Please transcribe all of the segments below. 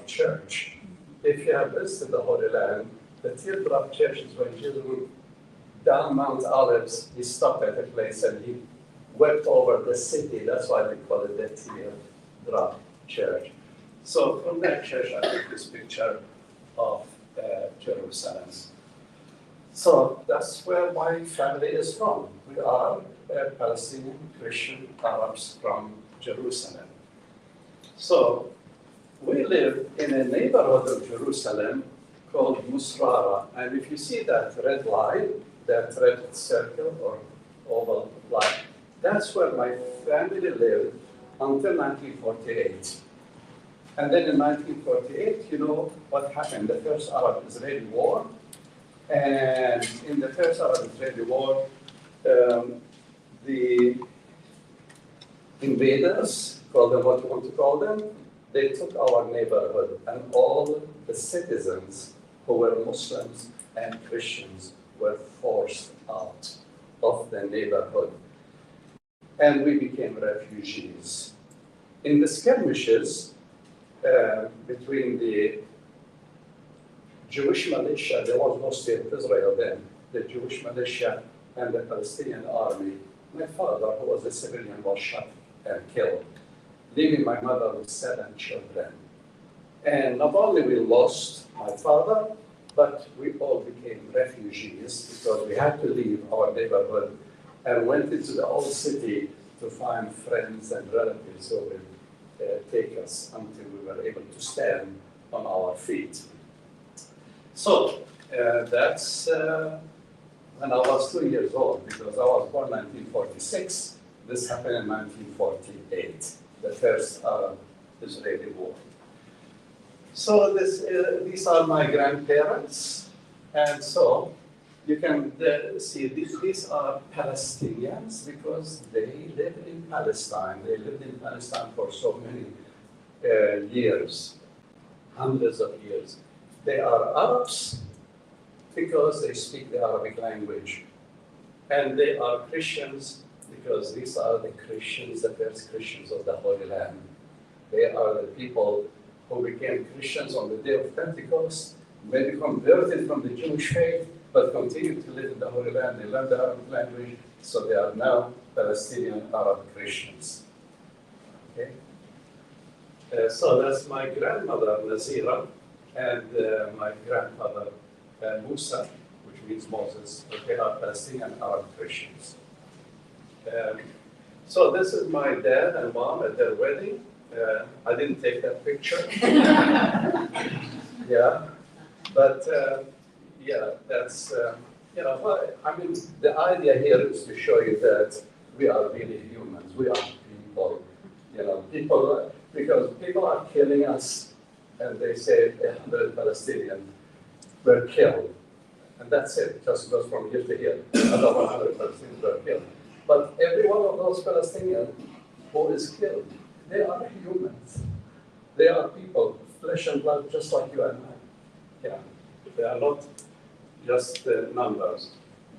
Church. If you have visited the Holy Land, the Teardrop Church is when Jesus went down Mount Olives, he stopped at a place and he wept over the city. That's why they call it the Teardrop Church. So from that church, I took this picture of Jerusalem. So that's where my family is from. We are Palestinian Christian Arabs from Jerusalem. So we live in a neighborhood of Jerusalem called Musrara. And if you see that red line, that red circle or oval line, that's where my family lived until 1948. And then in 1948, you know what happened? The first Arab-Israeli war. And in the first Arab-Israeli war, the invaders, call them what you want to call them, they took our neighborhood, and all the citizens who were Muslims and Christians were forced out of the neighborhood. And we became refugees. In the skirmishes between the Jewish militia, there was no state of Israel then, the Jewish militia and the Palestinian army, my father, who was a civilian, was shot and killed, leaving my mother with 7 children. And not only we lost my father, but we all became refugees because we had to leave our neighborhood and went into the old city to find friends and relatives who would take us until we were able to stand on our feet. So that's when I was 2 years old, because I was born in 1946. This happened in 1948, the first Arab-Israeli war. So these are my grandparents, and so you can see these are Palestinians because they live in Palestine. They lived in Palestine for so many years, hundreds of years. They are Arabs because they speak the Arabic language. And they are Christians because these are the Christians, the first Christians of the Holy Land. They are the people who became Christians on the day of Pentecost, maybe converted from the Jewish faith, but continue to live in the Holy Land. They learned the Arabic language, so they are now Palestinian Arab Christians. Okay? So that's my grandmother, Nazira, and my grandfather, Musa, which means Moses. They are Palestinian Arab Christians. So this is my dad and mom at their wedding. I didn't take that picture. Yeah, but yeah, that's, you know, I mean, the idea here is to show you that we are really humans. We are people, you know, people, because people are killing us, and they say 100 Palestinians were killed. And that's it, it just goes from here to here. Another 100 Palestinians were killed. But every one of those Palestinians who is killed, they are humans. They are people, flesh and blood, just like you and I. Yeah, they are not just numbers.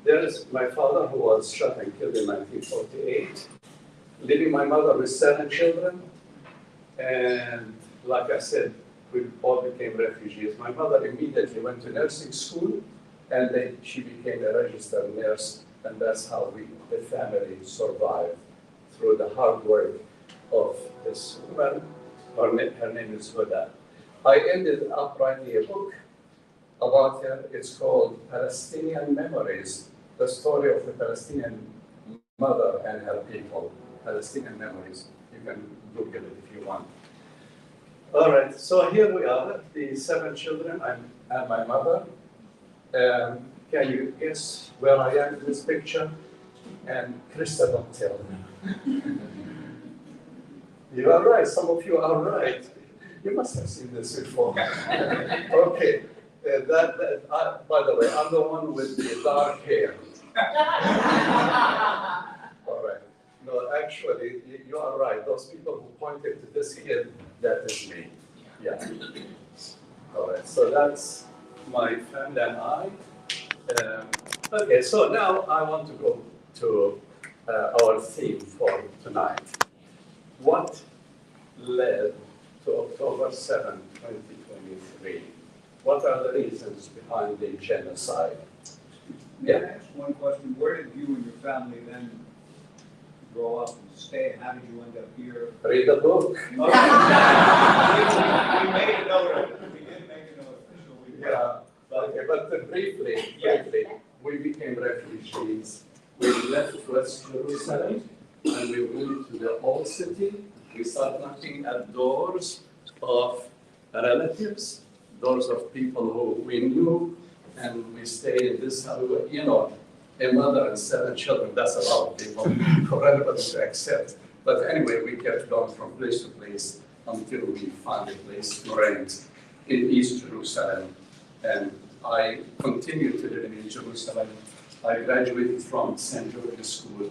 There is my father who was shot and killed in 1948, leaving my mother with 7 children. And like I said, we all became refugees. My mother immediately went to nursing school, and then she became a registered nurse, and that's how the family survived through the hard work of this woman. Her name is Huda. I ended up writing a book about her. It's called Palestinian Memories, the story of the Palestinian mother and her people. Palestinian Memories. You can Google it if you want. All right, so here we are, the 7 children and my mother. Can you guess where I am in this picture? And Krista, don't tell me. You are right, some of you are right. You must have seen this before. Okay, by the way, I'm the one with the dark hair. All right. No, actually, you are right. Those people who pointed to this kid, that is me. Yeah. All right, so that's my friend and I. Okay, so now I want to go to our theme for tonight. What led to October 7, 2023. What are the reasons behind the genocide? May I ask one question? Where did you and your family then grow up and stay? How did you end up here? Read the book. Okay. We made a note of it. We did make a note officially. Yeah, but briefly, we became refugees. We left West Jerusalem and we went to the old city. We started knocking at doors of relatives, doors of people who we knew, and we stayed in this house. You know, a mother and 7 children, that's a lot of people for everybody to accept. But anyway, we kept going from place to place until we found a place to rent in East Jerusalem. And I continued to live in Jerusalem. I graduated from St. George's School,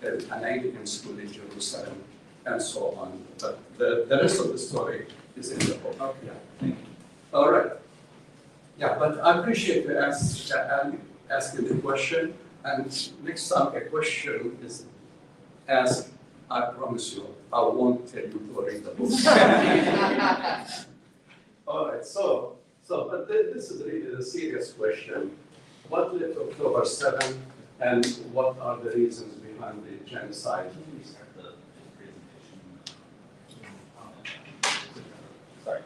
an Anglican school in Jerusalem, and so on. But the rest of the story is in the book. Okay. Yeah. Thank you. All right. Yeah, but I appreciate you asking the question. And next time a question is asked, I promise you, I won't tell you to read the book. All right, but this is really the serious question. What led to October 7, and what are the reasons behind the genocide? Sorry.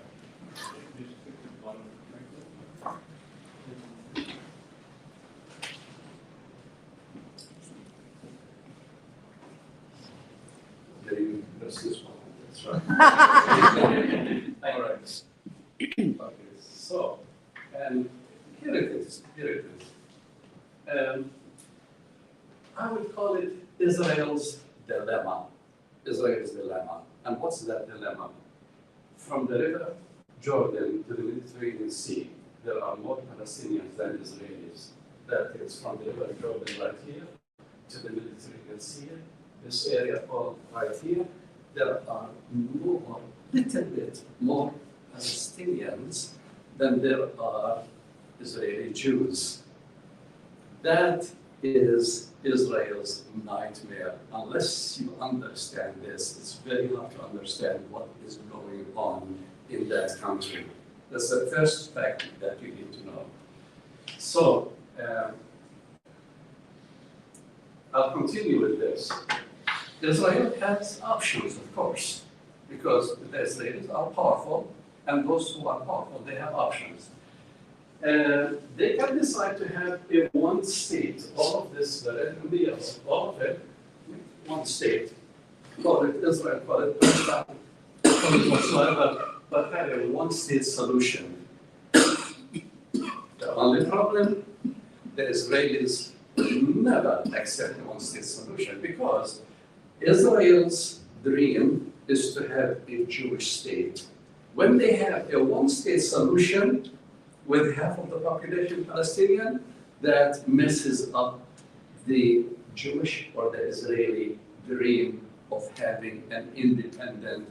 This one, that's right. All right. Okay, so, and here it is. I would call it Israel's dilemma. Israel's dilemma. And what's that dilemma? From the river Jordan to the Mediterranean Sea, there are more Palestinians than Israelis. That is from the river Jordan right here to the Mediterranean Sea, this area called right here. There are little bit more Palestinians than there are Israeli Jews. That is Israel's nightmare. Unless you understand this, it's very hard to understand what is going on in that country. That's the first fact that you need to know. So, I'll continue with this. Israel has options, of course, because the Israelis are powerful, and those who are powerful, they have options. They can decide to have in one state, all of this, the red and the yellow, all of it, one state. Call it Israel, call it Palestine, call it whatsoever, but have a one-state solution. The only problem, the Israelis will never accept a one-state solution because Israel's dream is to have a Jewish state. When they have a one-state solution with half of the population Palestinian, that messes up the Jewish or the Israeli dream of having an independent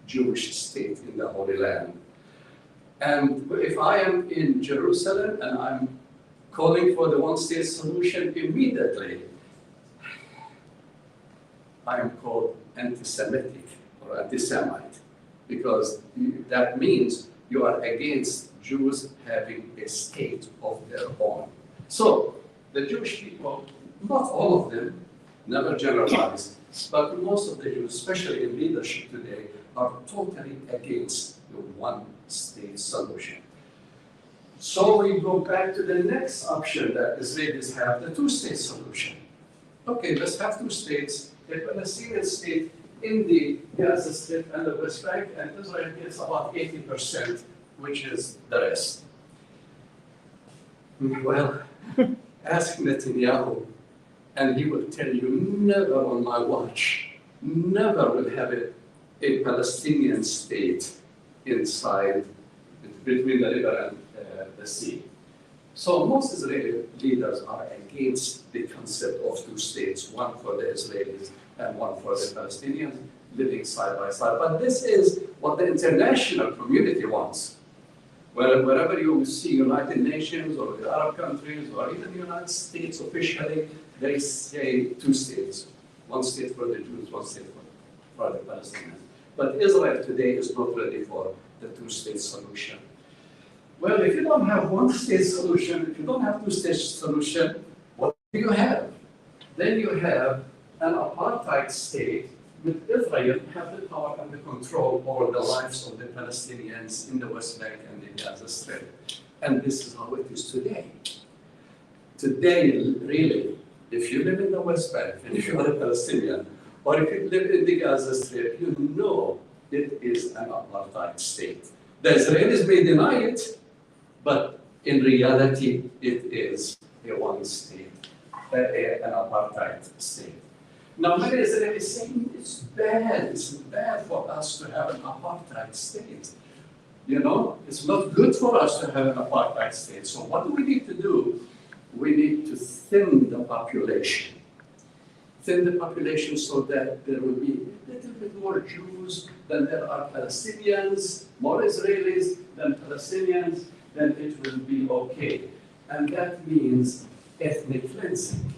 Jewish state in the Holy Land. And if I am in Jerusalem and I'm calling for the one-state solution immediately, I am called anti-Semitic or anti-Semite, because that means you are against Jews having a state of their own. So the Jewish people, not all of them, never generalize, but most of the Jews, especially in leadership today, are totally against the one-state solution. So we go back to the next option that Israelis have, the two-state solution. Okay, let's have 2 states, a Palestinian state in the Gaza Strip and the West Bank, and Israel gets about 80%, which is the rest. Well, ask Netanyahu, and he will tell you, never on my watch, never will have a Palestinian state inside, between the river and the sea. So most Israeli leaders are against the concept of 2 states, one for the Israelis and one for the Palestinians, living side by side. But this is what the international community wants. Wherever you see United Nations or the Arab countries or even the United States officially, they say 2 states. 1 state for the Jews, 1 state for the Palestinians. But Israel today is not ready for the two-state solution. Well, if you don't have one-state solution, if you don't have two-state solution, what do you have? Then you have an apartheid state with Israel have the power and the control over the lives of the Palestinians in the West Bank and the Gaza Strip. And this is how it is today. Today, really, if you live in the West Bank and if you are a Palestinian, or if you live in the Gaza Strip, you know it is an apartheid state. The Israelis may deny it, but in reality, it is a one-state, an apartheid state. Now, many Israelis saying it's bad for us to have an apartheid state. You know, it's not good for us to have an apartheid state. So what do we need to do? We need to thin the population. Thin the population so that there will be a little bit more Jews than there are Palestinians, more Israelis than Palestinians, then it will be okay. And that means ethnic cleansing.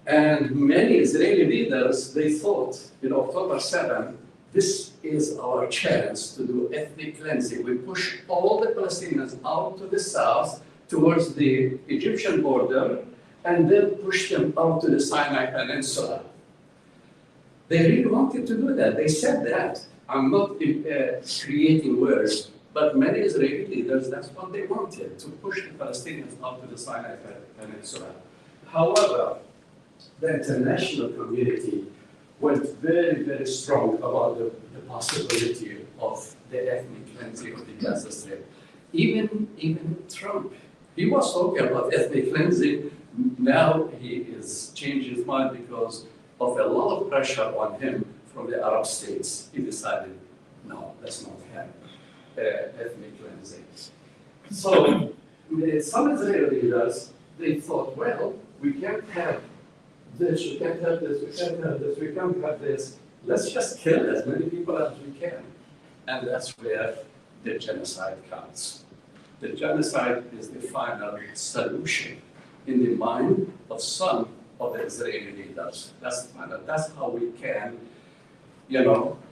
And many Israeli leaders, they thought in October 7, this is our chance to do ethnic cleansing. We push all the Palestinians out to the south towards the Egyptian border and then push them out to the Sinai Peninsula. They really wanted to do that. They said that. I'm not creating words, but many Israeli leaders, that's what they wanted, to push the Palestinians out to the Sinai Peninsula. However, the international community went very, very strong about the possibility of the ethnic cleansing of the Gaza Strip. Even Trump, he was talking about ethnic cleansing. Now he is changing his mind because of a lot of pressure on him from the Arab states. He decided, no, let's not have ethnic cleansing. So some Israeli leaders, they thought, well, we can't have this, we can't have this, we can't have this, we can't have this. Let's just kill as many people as we can. And that's where the genocide comes. The genocide is the final solution in the mind of some of the Israeli leaders. That's the final. That's how we can,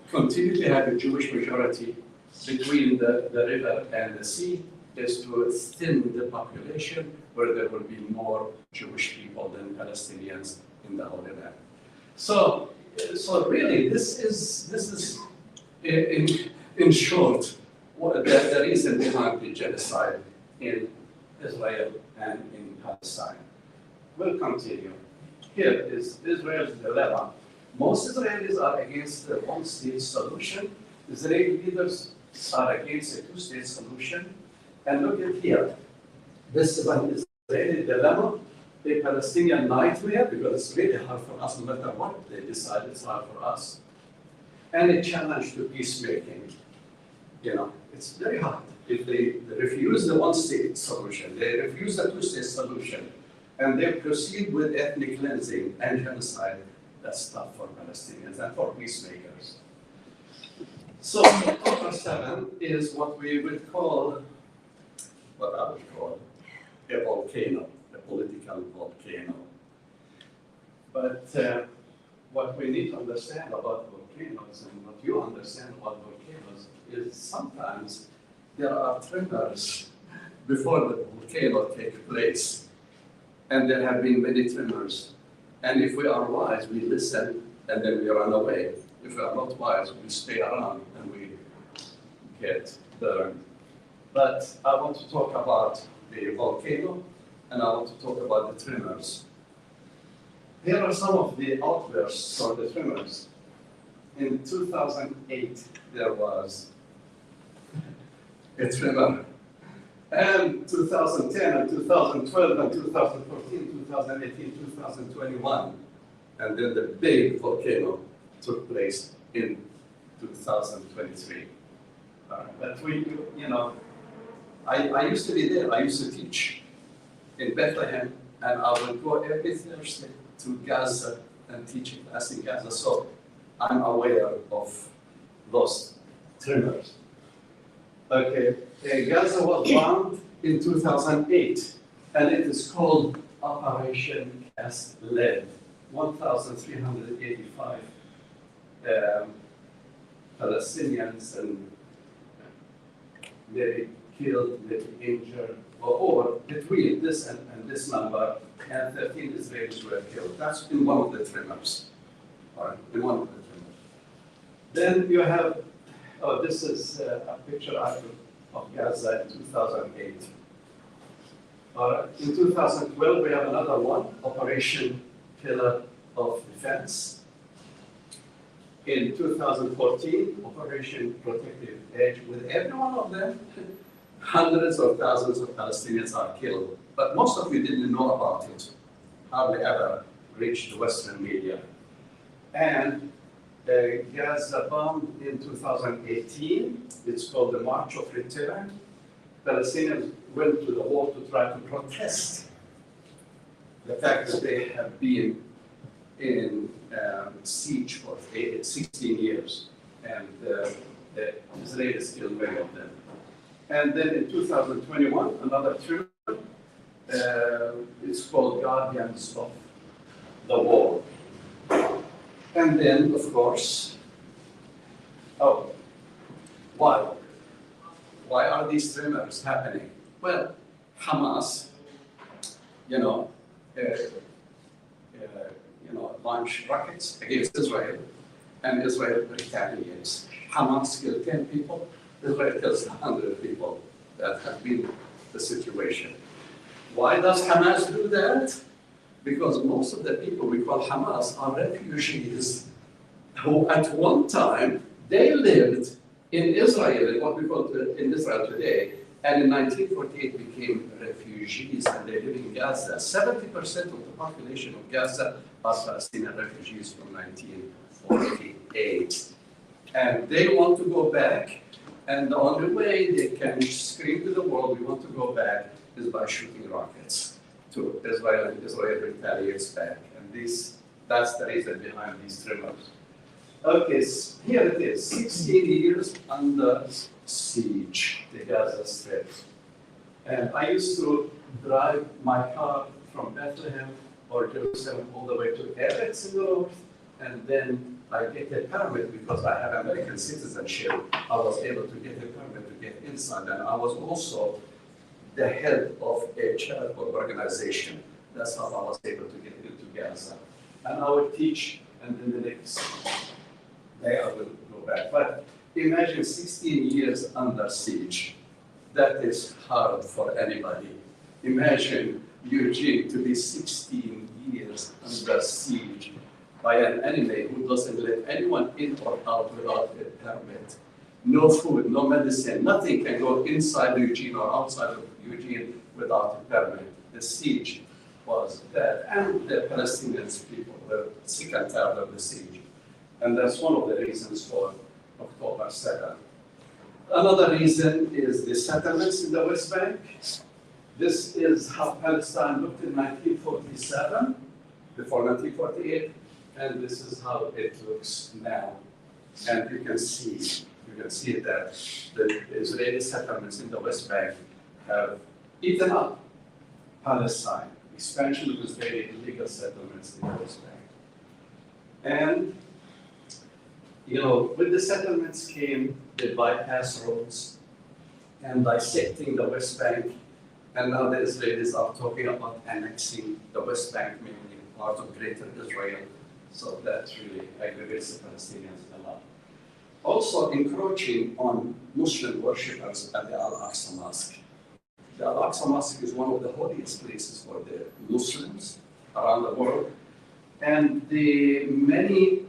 continue to have a Jewish majority between the river and the sea, is to thin the population where there will be more Jewish people than Palestinians in the Holy Land. So really, this is in short the reason behind the genocide in Israel and in Palestine. We'll continue. Here is Israel's dilemma. Most Israelis are against the one-state solution. Israeli leaders are against a two-state solution. And look at here. This is an Israeli dilemma, a Palestinian nightmare, because it's really hard for us, no matter what they decide, it's hard for us. And a challenge to peacemaking. It's very hard. If they refuse the one-state solution, they refuse the two-state solution, and they proceed with ethnic cleansing and genocide, that's tough for Palestinians and for peacemakers. So October 7 is what we would call, what I would call, a volcano, a political volcano. But what we need to understand about volcanoes and what you understand about volcanoes is sometimes there are tremors before the volcano takes place. And there have been many tremors. And if we are wise, we listen and then we run away. If we are not wise, we stay around and we get burned. But I want to talk about the volcano and I want to talk about the tremors. Here are some of the outbursts of the tremors. In 2008, there was a tremor. And 2010 and 2012 and 2014, 2018, 2021. And then the big volcano took place in 2023. But I used to be there. I used to teach in Bethlehem, and I would go every Thursday to Gaza and teach a class in Gaza. So I'm aware of those tremors. Okay, Gaza was bombed in 2008, and it is called Operation Cast Lead. 1,385 Palestinians and maybe killed, maybe injured, or between this and this number, and 13 Israelis were killed. That's in one of the tremors. All right, in one of the tremors. Then you have, this is a picture out of Gaza in 2008. All right, in 2012, we have another one, Operation Pillar of Defense. In 2014, Operation Protective Edge. With every one of them, hundreds of thousands of Palestinians are killed. But most of you didn't know about it. Hardly ever reached the Western media. And Gaza bomb in 2018, it's called the March of Return. Palestinians went to the wall to try to protest the fact that they have been in siege for 16 years, and the Israelis killed many of them. And then in 2021, another trip, it's called Guardians of the Wall. And then, of course, why? Why are these tremors happening? Well, Hamas, launch rockets against Israel, and Israel retaliates. Hamas killed 10 people, Israel kills 100 people. That has been the situation. Why does Hamas do that? Because most of the people we call Hamas are refugees who at one time, they lived in Israel, what we call in Israel today, and in 1948 became refugees, and they live in Gaza. 70% of the population of Gaza are Palestinian refugees from 1948. And they want to go back, and the only way they can scream to the world, we want to go back, is by shooting rockets to Israel, and Israel retaliates back. And that's the reason behind these tremors. Okay, here it is, 16 years under siege, the Gaza Strip. And I used to drive my car from Bethlehem or Jerusalem all the way to Eretz in the north, and then I get a permit because I have American citizenship. I was able to get a permit to get inside, and I was also the head of a charitable organization. That's how I was able to get into Gaza. And I would teach, and then the next day I will go back. But imagine 16 years under siege. That is hard for anybody. Imagine Eugene to be 16 years under siege by an enemy who doesn't let anyone in or out without a permit. No food, no medicine, nothing can go inside Eugene or outside of Eugene without a permit. The siege was that, and the Palestinian people were sick and tired of the siege. And that's one of the reasons for October 7th. Another reason is the settlements in the West Bank. This is how Palestine looked in 1947, before 1948, and this is how it looks now. And you can see that the Israeli settlements in the West Bank have eaten up Palestine. Expansion of Israeli illegal settlements in the West Bank. And with the settlements came the bypass roads and dissecting the West Bank. And now the Israelis are talking about annexing the West Bank, making it part of Greater Israel. So that really aggravates the Palestinians a lot. Also encroaching on Muslim worshippers at the Al-Aqsa Mosque. The Al-Aqsa Mosque is one of the holiest places for the Muslims around the world. And the many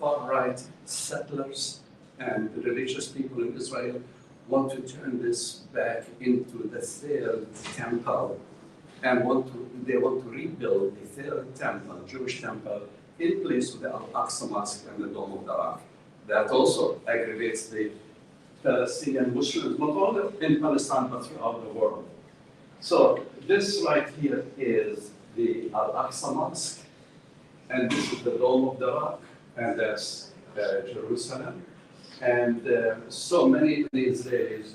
far-right settlers and the religious people in Israel want to turn this back into the third temple, and they want to rebuild the third temple, Jewish temple, in place of the Al-Aqsa Mosque and the Dome of the Rock. That also aggravates the Palestinian Muslims, not only in Palestine, but throughout the world. So this right here is the Al-Aqsa Mosque, and this is the Dome of the Rock, and that's Jerusalem. And so many Israelis,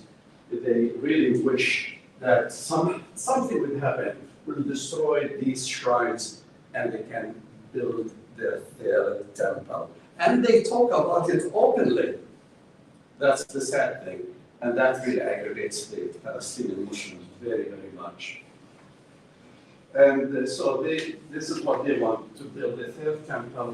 they really wish that something would happen, will destroy these shrines, and they can build their third temple. and they talk about it openly. That's the sad thing, and that really aggravates the Palestinian Muslims very, very much. And so this is what they want, to build a third temple,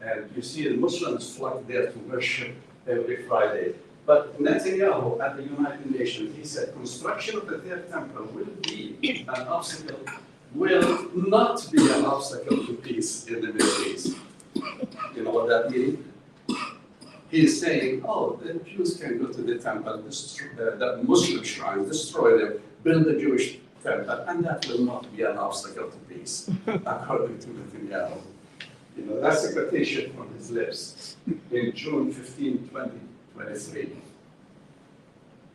and you see the Muslims flock there to worship every Friday. But Netanyahu at the United Nations, he said construction of the third temple will be an obstacle, will not be an obstacle to peace in the Middle East. You know what that means? He's saying, oh, the Jews can go to the temple, the Muslim shrine, destroy them, build a Jewish temple, and that will not be an obstacle to peace, according to Netanyahu. You know, that's a quotation from his lips in June 15, 2023.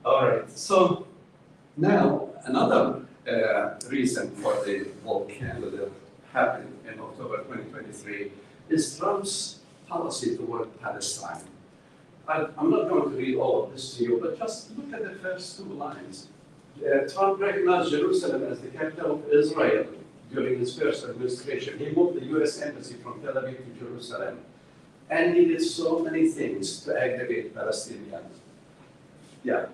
All right, so now another reason for the volcano that happened in October 2023 is Trump's policy toward Palestine. I'm not going to read all of this to you, but just look at the first two lines. Trump recognized Jerusalem as the capital of Israel during his first administration. He moved the U.S. Embassy from Tel Aviv to Jerusalem. And he did so many things to aggravate Palestinians. Yeah.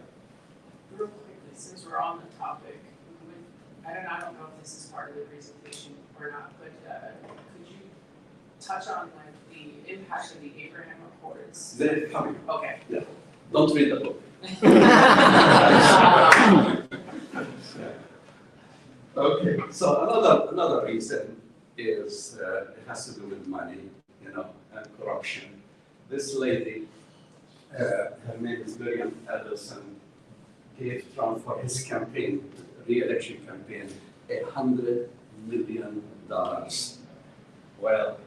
Real quickly, since we're on the topic, I don't know if this is part of the presentation or not, but could you touch on like the impact of the Abraham Accords? They're coming. Okay. Yeah. Don't read the book. Okay, so another reason is it has to do with money, you know, and corruption. This lady, her name is Miriam Adelson, gave Trump for his campaign, re-election campaign, $100 million. Well,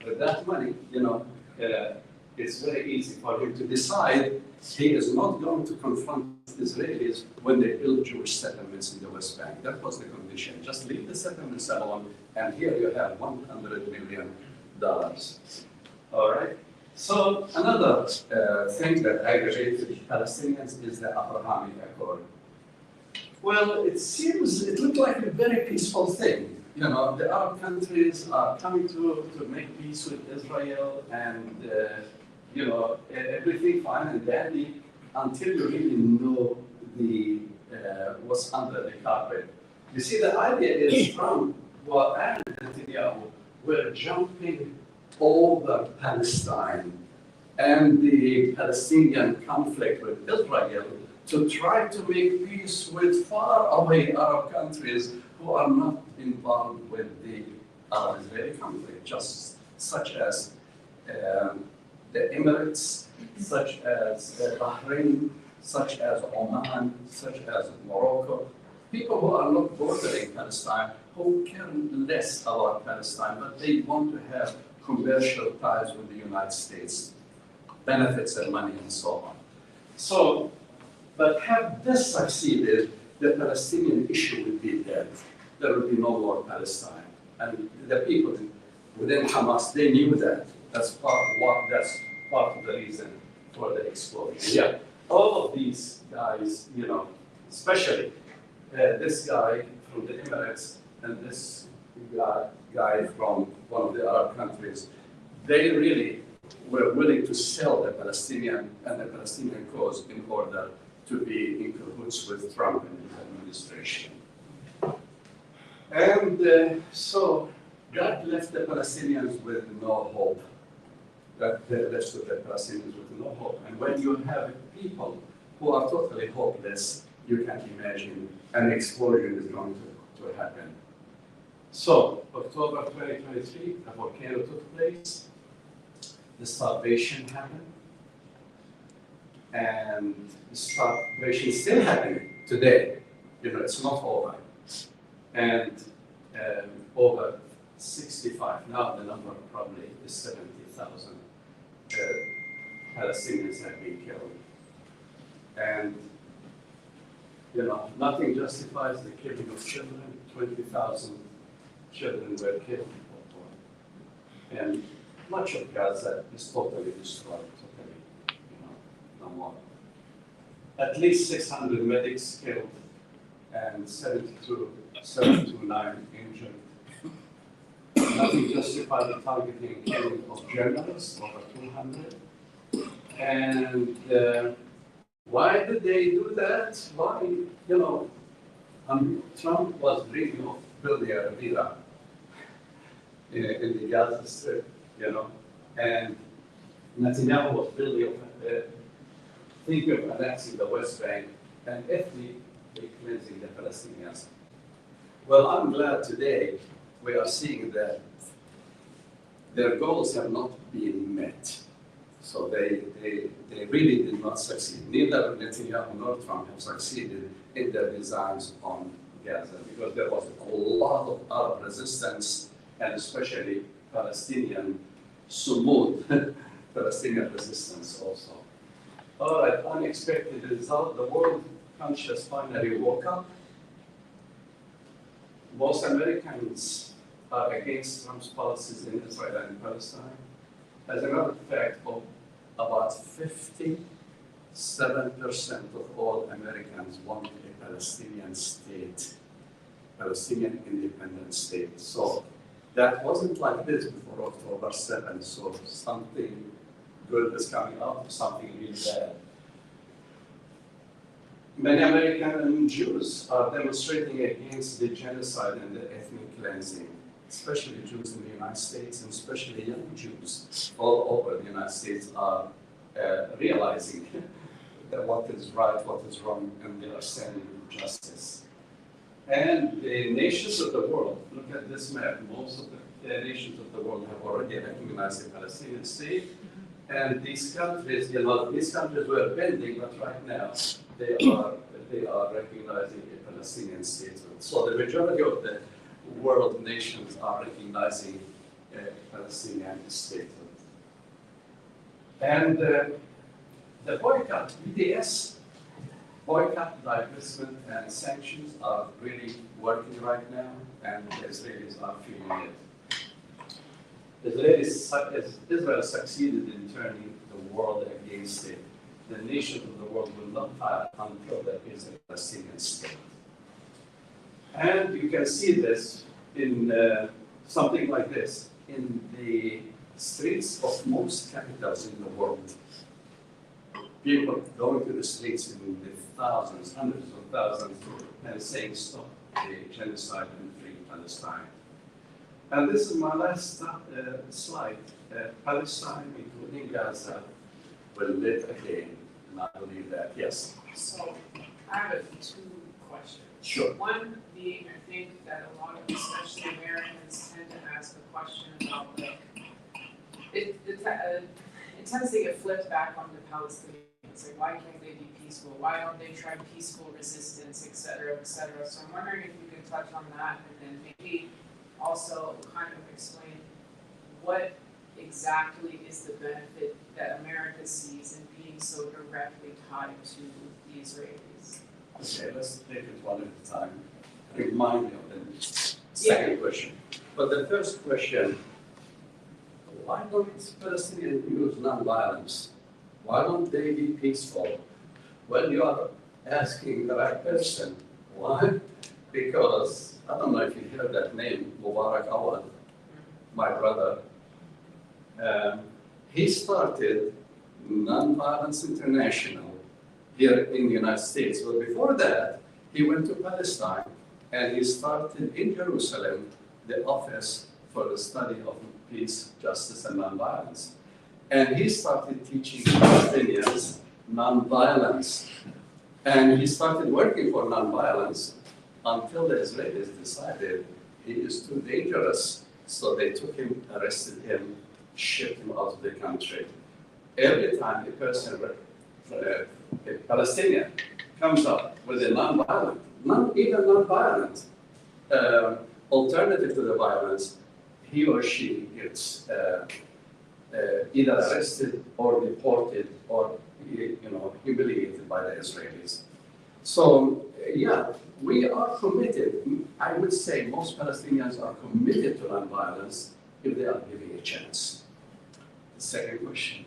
with that money, you know, it's very easy for him to decide he is not going to confront Israelis when they build Jewish settlements in the West Bank. That was the condition. Just leave the settlements alone, and here you have $100 million. All right? So another thing that aggravated Palestinians is the Abrahamic Accord. Well, it looked like a very peaceful thing. You know, the Arab countries are coming to make peace with Israel, and you know, everything fine and dandy until you really know what's under the carpet. You see, the idea is Trump and Netanyahu were jumping over Palestine and the Palestinian conflict with Israel to try to make peace with faraway Arab countries who are not involved with the Arab-Israeli conflict, just such as the Emirates, such as Bahrain, such as Oman, such as Morocco. People who are not bordering Palestine, who care less about Palestine, but they want to have commercial ties with the United States, benefits and money and so on. So, but had this succeeded, the Palestinian issue would be dead. There would be no more Palestine. And the people within Hamas, they knew that. That's part of the reason for the explosion. Yeah, all of these guys, you know, especially this guy from the Emirates and this guy from one of the Arab countries, they really were willing to sell the Palestinian and the Palestinian cause in order to be in cahoots with Trump and his administration. And so God left the Palestinians with no hope. God left the Palestinians with no hope. And when you have people who are totally hopeless, you can imagine an explosion is going to happen. So, October 2023, a volcano took place, the starvation happened, and the starvation is still happening today. You know, it's not over. And over 65, now the number probably is 70,000 Palestinians have been killed. And, you know, nothing justifies the killing of children. 20,000 children were killed. And much of Gaza is totally destroyed, totally, you know, no more. At least 600 medics killed and 79 injured. nothing justified the targeting and killing of journalists, over 200. And why did they do that? Why, Trump was dreaming of building a Rivera in the Gaza Strip, and Netanyahu was building, thinking of annexing the West Bank and ethnically cleansing the Palestinians. Well, I'm glad today we are seeing that their goals have not been met. So they really did not succeed. Neither Netanyahu nor Trump have succeeded in their designs on Gaza because there was a lot of Arab resistance and especially Palestinian Sumud, Palestinian resistance also. All right, unexpected result. The world conscious finally woke up. Most Americans are against Trump's policies in Israel and Palestine. As a matter of fact, about 57% of all Americans want a Palestinian state, Palestinian independent state. So that wasn't like this before October 7. So something good is coming up, something really bad. Many American Jews are demonstrating against the genocide and the ethnic cleansing, especially Jews in the United States, and especially young Jews all over the United States are realizing that what is right, what is wrong, and they are standing for justice. And the nations of the world, look at this map, most of the nations of the world have already recognized the Palestinian state. And these countries, these countries were bending, but right now they are recognizing a Palestinian statehood. So the majority of the world nations are recognizing a Palestinian statehood. And the boycott, BDS, boycott, divestment, and sanctions are really working right now, and the Israelis are feeling it. Israel succeeded in turning the world against it. The nations of the world will not fight until there is a Palestinian state. And you can see this in something like this in the streets of most capitals in the world. People going to the streets in the thousands, hundreds of thousands, and saying stop the genocide and free Palestine. And this is my last slide. Palestine, including Gaza, will live again. And I believe that, yes. So I have two questions. Sure. One being, I think that a lot of, especially Americans, tend to ask a question about it tends to get flipped back on the Palestinians. Like, why can't they be peaceful? Why don't they try peaceful resistance, et cetera, et cetera? So I'm wondering if you could touch on that and then maybe also kind of explain what exactly is the benefit that America sees in being so directly tied to the Israelis. Okay, let's take it one at a time. Remind me of the second question. But the first question, why don't Palestinians use nonviolence? Why don't they be peaceful? Well, you are asking the right person. Why? Because, I don't know if you heard that name, Mubarak Awad, my brother. He started Nonviolence International here in the United States. But before that, he went to Palestine and he started in Jerusalem the Office for the Study of Peace, Justice, and Nonviolence. And he started teaching Palestinians nonviolence. And he started working for nonviolence until the Israelis decided he is too dangerous. So they took him, arrested him, shipped him out of the country. Every time a person, a Palestinian, comes up with a nonviolent, not even nonviolent alternative to the violence, he or she gets either arrested or deported or humiliated by the Israelis. So yeah, we are committed. I would say most Palestinians are committed to nonviolence if they are given a chance. The second question.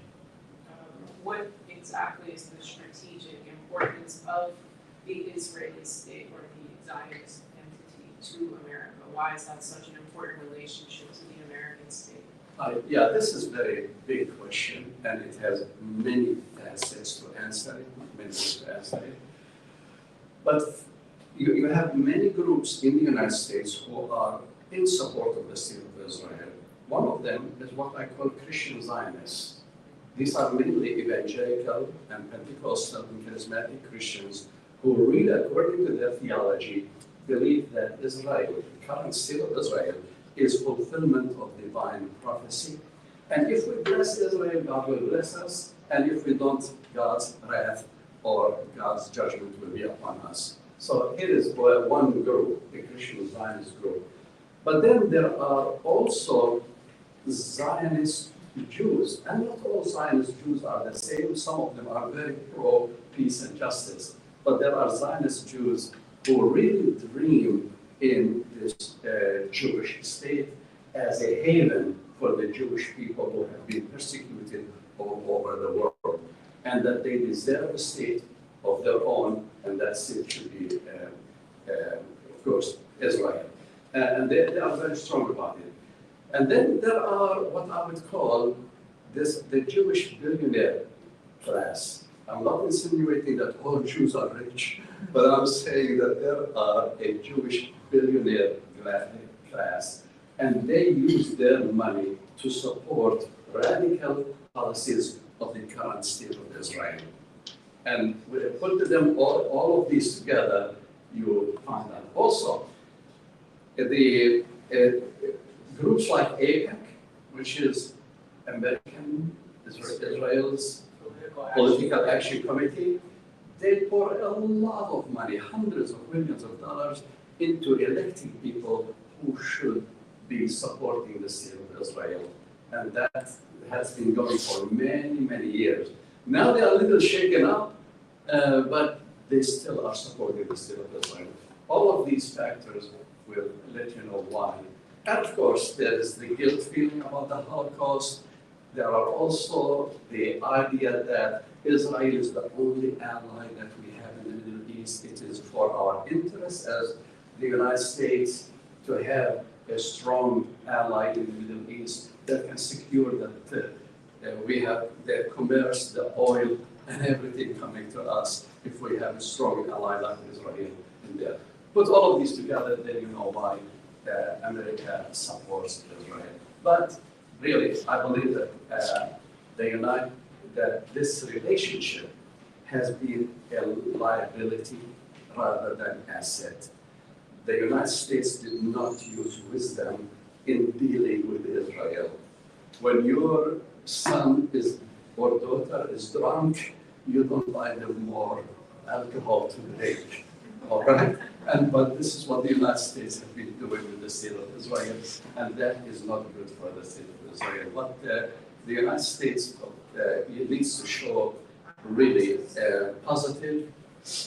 What exactly is the strategic importance of the Israeli state or the Zionist entity to America? Why is that such an important relationship to the American state? Yeah, this is very big question, and it has many facets to answer it, many ways to answer it. But you have many groups in the United States who are in support of the state of Israel. One of them is what I call Christian Zionists. These are mainly evangelical and Pentecostal and charismatic Christians who really, according to their theology, believe that Israel, the current state of Israel, is fulfillment of divine prophecy. And if we bless Israel, God will bless us. And if we don't, God's wrath or God's judgment will be upon us. So here is one group, the Christian Zionist group. But then there are also Zionist Jews, and not all Zionist Jews are the same. Some of them are very pro peace and justice. But there are Zionist Jews who really dream in this Jewish state as a haven for the Jewish people who have been persecuted all over the world, and that they deserve a state of their own, and that state should be, of course, Israel. And they are very strong about it. And then there are what I would call the Jewish billionaire class. I'm not insinuating that all Jews are rich, but I'm saying that there are a Jewish billionaire class, and they use their money to support radical policies of the current state of Israel. And when you put them all of these together, you find out. Also, the groups like AIPAC, which is American Israel's Political Action Committee, they pour a lot of money, hundreds of millions of dollars, into electing people who should be supporting the state of Israel. And that has been going for many, many years. Now they are a little shaken up, but they still are supporting the state of Israel. All of these factors will let you know why. And of course, there is the guilt feeling about the Holocaust. There are also the idea that Israel is the only ally that we have in the Middle East. It is for our interest as the United States to have a strong ally in the Middle East that can secure that we have the commerce, the oil, and everything coming to us if we have a strong ally like Israel in there. Put all of these together, then you know why America supports Israel. But really, I believe that that this relationship has been a liability rather than asset. The United States did not use wisdom in dealing with Israel. When your son or daughter is drunk, you don't buy them more alcohol to drink. All right? But this is what the United States have been doing with the state of Israel, and that is not good for the state of Israel. But the United States needs to show really positive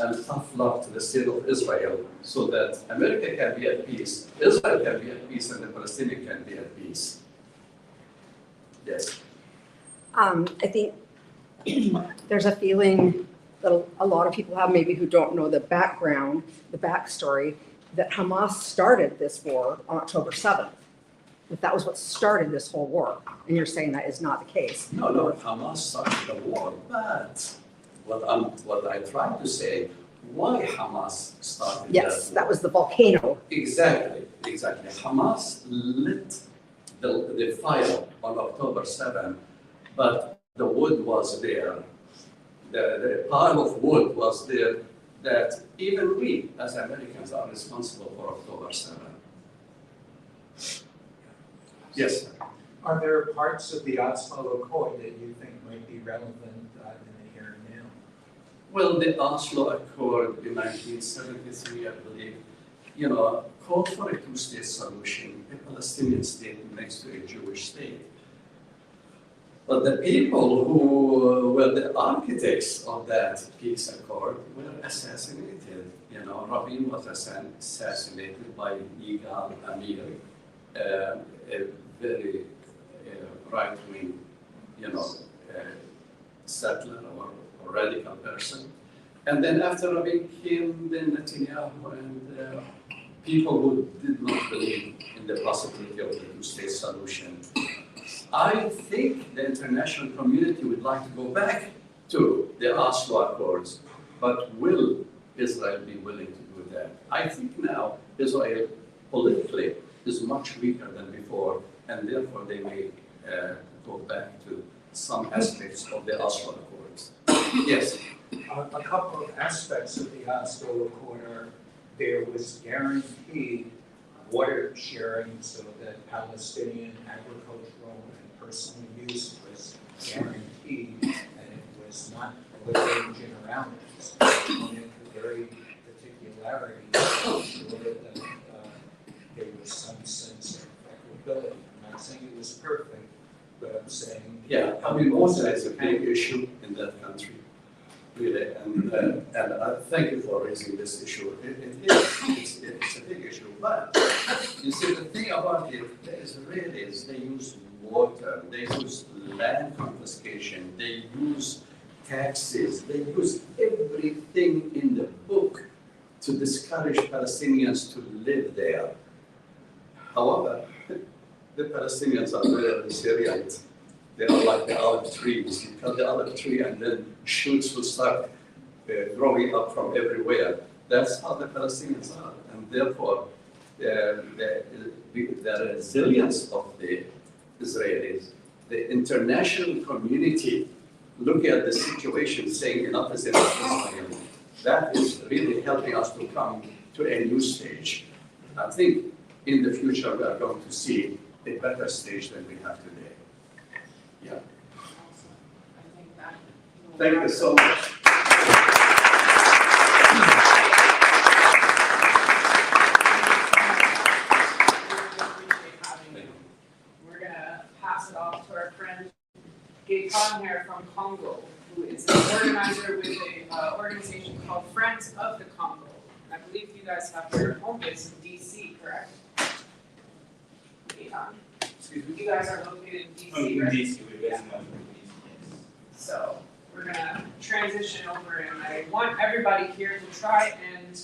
and tough love to the state of Israel so that America can be at peace, Israel can be at peace, and the Palestinians can be at peace. Yes. I think there's a feeling that a lot of people have, maybe who don't know the background, the backstory, that Hamas started this war on October 7th. That was what started this whole war. And you're saying that is not the case. No, Hamas started the war, but what I tried to say, why Hamas started Yes, that was the volcano. Exactly. Hamas lit the fire on October 7th, but the wood was there. The pile of wood was there that even we, as Americans, are responsible for October 7th. Yes, sir. Are there parts of the Oslo Accord that you think might be relevant in the here and now? Well, the Oslo Accord in 1973, I believe, called for a two-state solution, a Palestinian state next to a Jewish state. But the people who were the architects of that peace accord were assassinated. Rabin was assassinated by Yigal Amir, a very right-wing, settler or radical person. And then after Rabin came then Netanyahu and people who did not believe in the possibility of the two-state solution. I think the international community would like to go back to the Oslo Accords, but will Israel be willing to do that? I think now Israel politically is much weaker than before, and therefore they may go back to some aspects of the Oslo Accords. Yes. A couple of aspects of the Oslo Accord are there was guaranteed water sharing so that Palestinian agricultural and personal use was guaranteed, and it was not political generalities. And the very particularity ensured that there was some sense of equitability. I'm not saying it was perfect, but I'm saying. Yeah, I mean, water is a big issue in that country, really, and I thank you for raising this issue. It's a big issue, but you see, the thing about it, the Israelis, they use water, they use land confiscation, they use taxes, they use everything in the book to discourage Palestinians to live there. However, the Palestinians are very resilient. They are like the olive trees. You cut the olive tree and then shoots will start growing up from everywhere. That's how the Palestinians are. And therefore, the resilience of the Israelis, the international community looking at the situation saying enough is enough, that is really helping us to come to a new stage. I think in the future we are going to see a better stage than we have today. Yeah. Awesome. I think that. Thank you so much. We're gonna pass it off to our friend Gaetan here from Congo, who is an organizer with an organization called Friends of the Congo. I believe you guys have your home base in DC, correct? Gaetan? You guys are located in DC, right? DC, we're based in Washington, DC, So we're gonna transition over, and I want everybody here to try and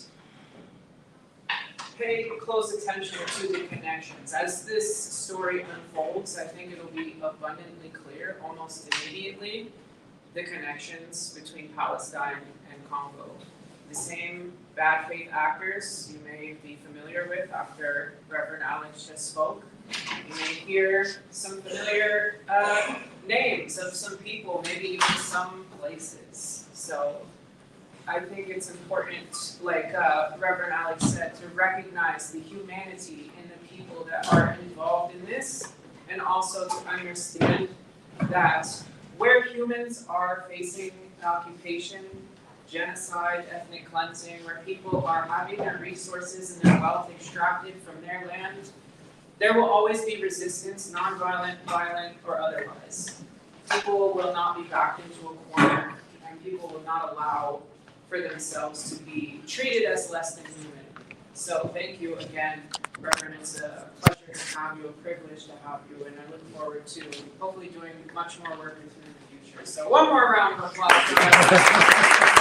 pay close attention to the connections. As this story unfolds, I think it'll be abundantly clear, almost immediately, the connections between Palestine and Congo. The same bad faith actors you may be familiar with after Reverend Alex just spoke. You may hear some familiar names of some people, maybe even some places. So I think it's important, like Reverend Alex said, to recognize the humanity in the people that are involved in this, and also to understand that where humans are facing occupation, genocide, ethnic cleansing, where people are having their resources and their wealth extracted from their land, there will always be resistance, nonviolent, violent, or otherwise. People will not be backed into a corner, and people will not allow for themselves to be treated as less than human. So thank you again, Reverend. It's a pleasure to have you, a privilege to have you, and I look forward to hopefully doing much more work with you in the future. So one more round of applause for Reverend.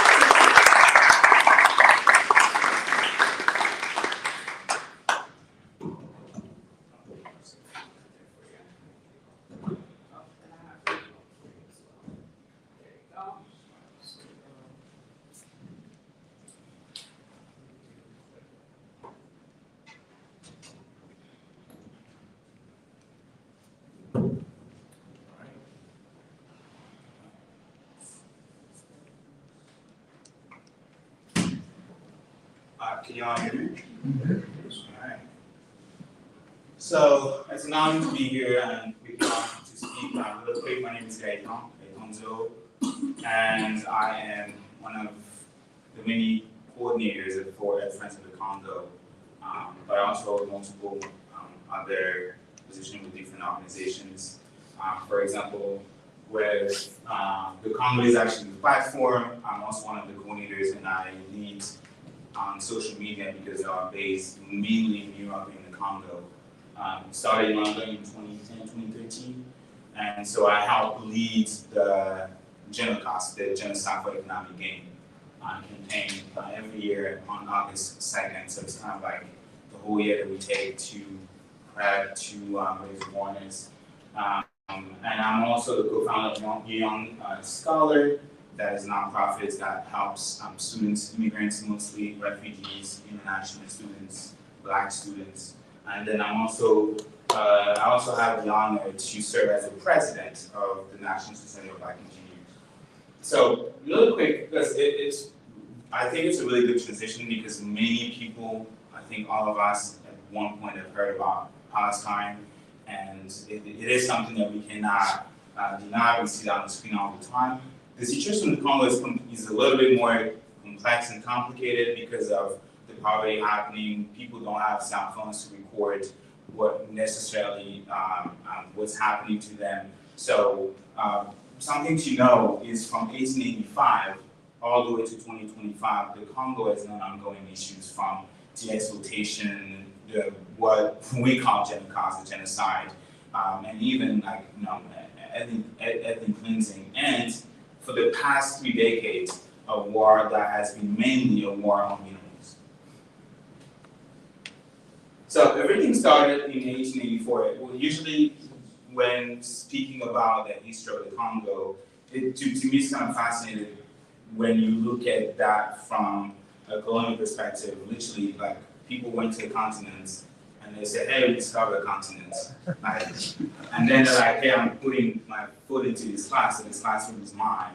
Can you all hear me? Alright. So it's an honor to be here and be asked to speak. Real quick, my name is Gaetan Zo, and I am one of the many coordinators at Friends of the Congo. But I also hold multiple other positions with different organizations. For example, with the Congo is actually the platform. I'm also one of the coordinators, and I lead on social media because they are based mainly in Europe and the Congo. Started in London in 2010, 2013. And so I helped lead the GENOCAS, the Genocide for Economic Gain campaign every year on August 2nd. So it's kind of like the whole year that we take to raise awareness. And I'm also the co-founder of Young Scholar. That is a nonprofit that helps students, immigrants mostly, refugees, international students, Black students. And then I also have the honor to serve as the president of the National Society of Black Engineers. So really quick, because I think it's a really good transition because many people, I think all of us at one point have heard about Palestine, and it is something that we cannot deny. We see that on the screen all the time. The situation in the Congo is a little bit more complex and complicated because of the poverty happening. People don't have cell phones to record what necessarily what's happening to them. So something to know is from 1885 all the way to 2025, the Congo has known ongoing issues from the exploitation, what we call genocide, genocide, and even ethnic cleansing. And for the past 3 decades, a war that has been mainly a war on minerals. So everything started in 1884. Well, usually when speaking about the history of the Congo, to me it's kind of fascinating when you look at that from a colonial perspective. Literally, like, people went to the continents and they said, hey, we discovered a continent. Like, and then they're like, hey, I'm putting my foot into this class, and this classroom is mine.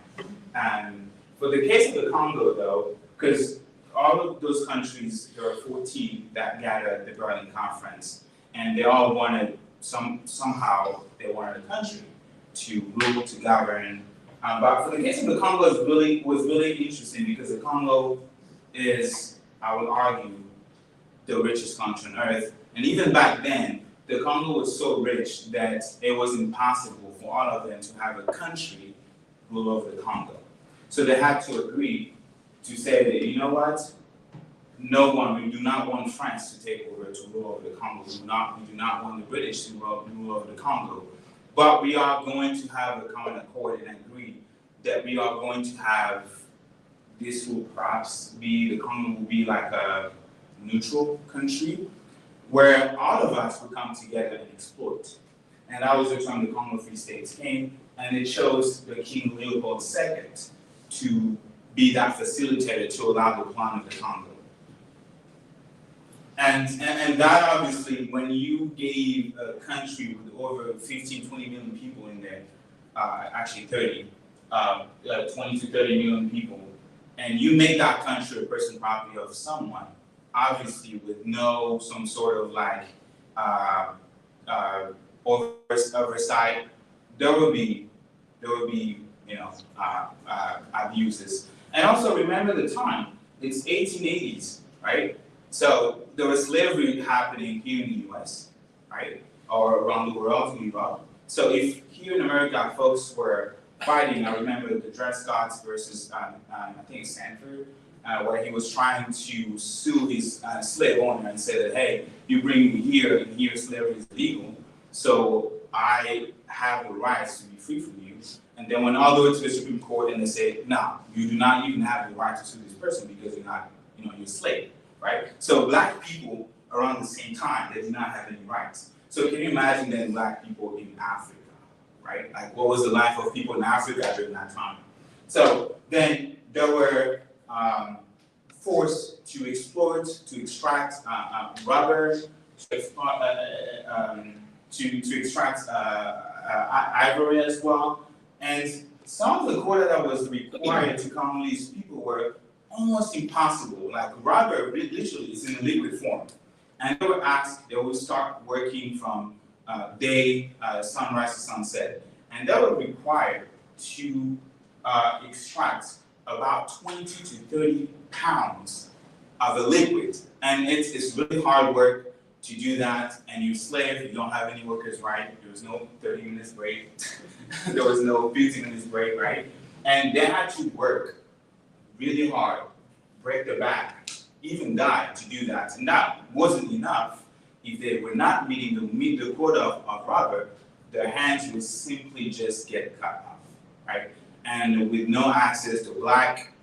And for the case of the Congo, though, because all of those countries, there are 14 that gathered at the Berlin Conference, and they all wanted, somehow, they wanted a country to rule, to govern. But for the case of the Congo, it was really interesting because the Congo is, I would argue, the richest country on earth. And even back then, the Congo was so rich that it was impossible for all of them to have a country rule over the Congo. So they had to agree to say that, you know what? No one, we do not want France to take over to rule over the Congo. We do not want the British to rule over the Congo. But we are going to have a common accord and agree that we are going to have, this will perhaps be, the Congo will be like a neutral country where all of us will come together and exploit. And that was the time the Congo Free States came, and it chose the King Leopold II to be that facilitator to allow the plan of the Congo. And that obviously, when you gave a country with over 15, 20 million people in there, actually 30, 20 to 30 million people, and you make that country a personal property of someone, obviously with no some sort of like oversight, there will be abuses. And also remember the time, it's 1880s, right? So there was slavery happening here in the US, right? Or around the world, in Europe. So if here in America folks were fighting, I remember the Dred Scott versus, I think Sanford, where he was trying to sue his slave owner and say that, hey, you bring me here and here slavery is illegal, so I have the rights to be free from you. And then went all the way to the Supreme Court and they said, no, you do not even have the right to sue this person because you're not, you're a slave, right? So Black people around the same time, they did not have any rights. So can you imagine then Black people in Africa, right? Like, what was the life of people in Africa during that time? So then there were forced to exploit, to extract rubber, to extract ivory as well. And some of the quota that was required to Congolese people were almost impossible. Like rubber literally is in a liquid form. And they were asked, they would start working from sunrise to sunset. And they were required to extract about 20 to 30 pounds of a liquid. And it's really hard work to do that. And you're a slave, you don't have any workers' right. There was no 30 minutes break. There was no 15 minutes break, right? And they had to work really hard, break their back, even die to do that. And that wasn't enough. If they were not meet the quota of rubber, their hands would simply just get cut off, right? And with no access to Black,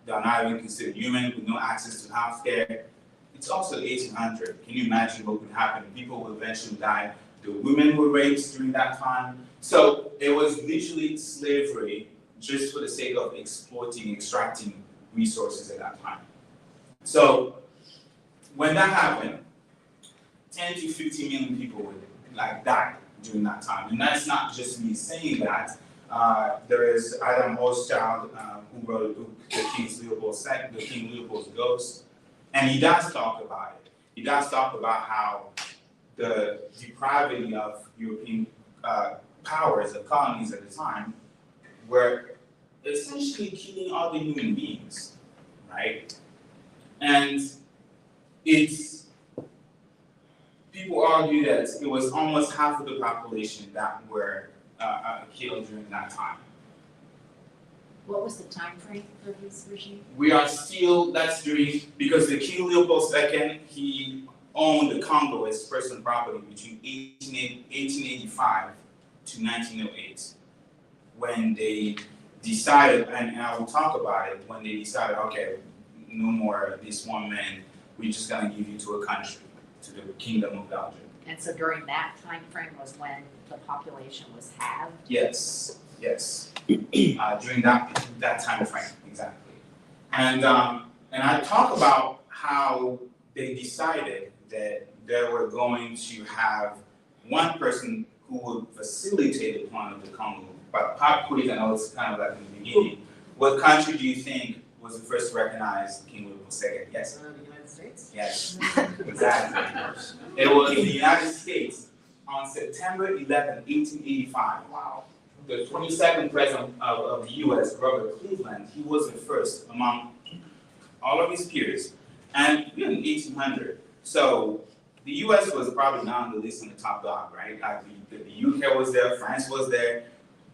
they're not even considered human, with no access to healthcare, it's also 1800. Can you imagine what would happen? People would eventually die. The women were raped during that time. So it was literally slavery just for the sake of exploiting, extracting resources at that time. So when that happened, 10 to 15 million people would die during that time. And that's not just me saying that. There is Adam Hochschild who wrote the King Leopold's Ghost, and he does talk about it. He does talk about how the depravity of European powers, of colonies at the time, were essentially killing all the human beings, right? And people argue that it was almost half of the population that were killed during that time. What was the time frame for his regime? We are still, that's during, because the King Leopold II, he owned the Congo as personal property between 1885 to 1908, when they decided, and I will talk about it, when they decided, okay, no more this one man, we're just gonna give you to a country, to the Kingdom of Belgium. And so during that time frame was when the population was halved? Yes. During that time frame, exactly. And I talk about how they decided that they were going to have one person who would facilitate the plan of the Congo. But pop quiz, I know it's kind of like in the beginning. What country do you think was the first to recognize King Leopold II? Yes. The United States? Yes, exactly. It was in the United States on September 11, 1885. Wow. The 22nd president of the U.S., Robert Cleveland, he was the first among all of his peers. And we're in 1800. So the U.S. was probably not on the list on the top dog, right? Like the UK was there, France was there.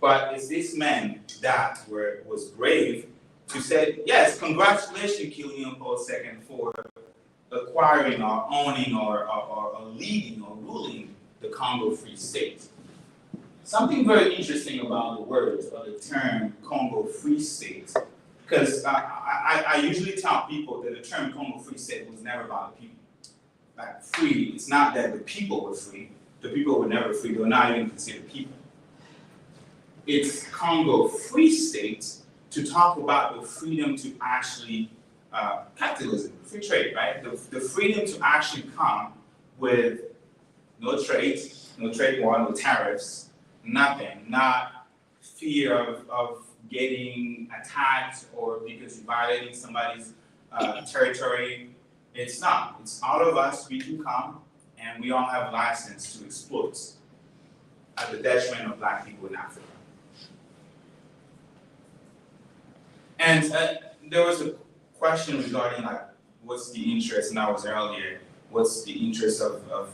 But it's this man that was brave to say, yes, congratulations, King Leopold II, for acquiring or owning or leading or ruling the Congo Free State. Something very interesting about the words or the term Congo Free State, because I usually tell people that the term Congo Free State was never about the people. Like free, it's not that the people were free. The people were never free. They were not even considered people. It's Congo Free State to talk about the freedom to actually, capitalism, free trade, right? The freedom to actually come with no trade war, no tariffs, nothing, not fear of getting attacked or because you're violating somebody's territory. It's not. It's all of us, we can come, and we all have a license to exploit at the detriment of Black people in Africa. And there was a question regarding what's the interest, and I was earlier, what's the interest of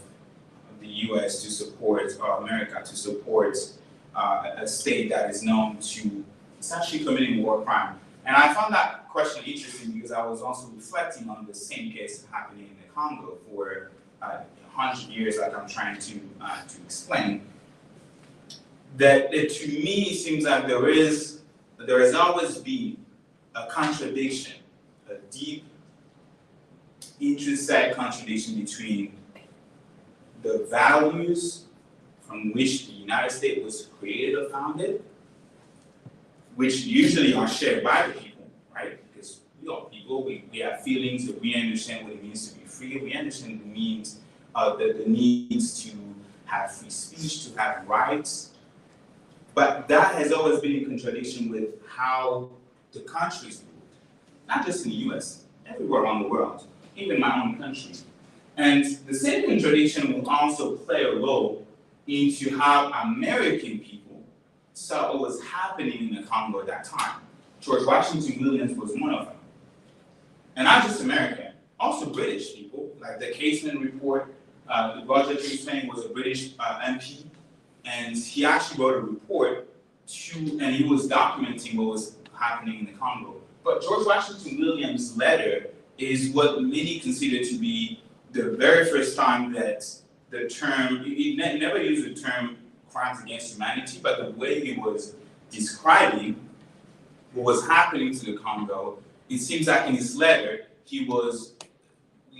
the U.S. to support, or America to support a state that is known to essentially committing war crime. And I found that question interesting because I was also reflecting on the same case happening in the Congo for 100 years, like I'm trying to explain. That to me, it seems like there has always been a contradiction, a deep, intrinsic contradiction between the values from which the United States was created or founded, which usually are shared by the people, right? Because we are people, we have feelings, that we understand what it means to be free, we understand the means, the needs to have free speech, to have rights. But that has always been in contradiction with how the countries ruled, not just in the US, everywhere around the world, even my own country. And the same contradiction will also play a role into how American people saw what was happening in the Congo at that time. George Washington Williams was one of them. And not just American, also British people, like the Caseman report, Roger Caseman was a British MP, and he actually wrote a report and he was documenting what was happening in the Congo. But George Washington Williams' letter is what many consider to be the very first time that the term, he never used the term crimes against humanity, but the way he was describing what was happening to the Congo, it seems like in his letter, he was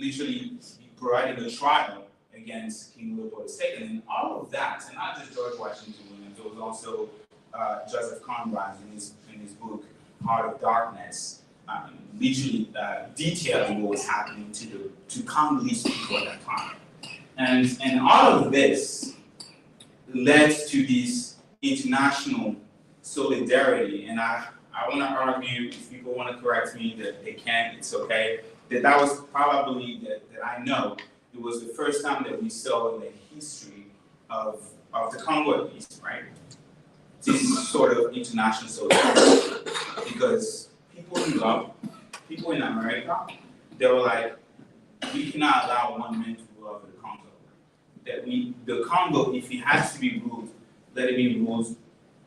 literally provided a trial against King Leopold II, and all of that, and not just George Washington Williams, it was also Joseph Conrad in his book Heart of Darkness, literally detailing what was happening to Congolese people at that time, and all of this led to this international solidarity, and I want to argue, if people want to correct me, that they can, it's okay, that was probably, that I know, it was the first time that we saw in the history of the Congo at least, right? This sort of international solidarity. Because people in Europe, people in America, they were like, we cannot allow one man to rule over the Congo. That the Congo, if it has to be ruled, let it be ruled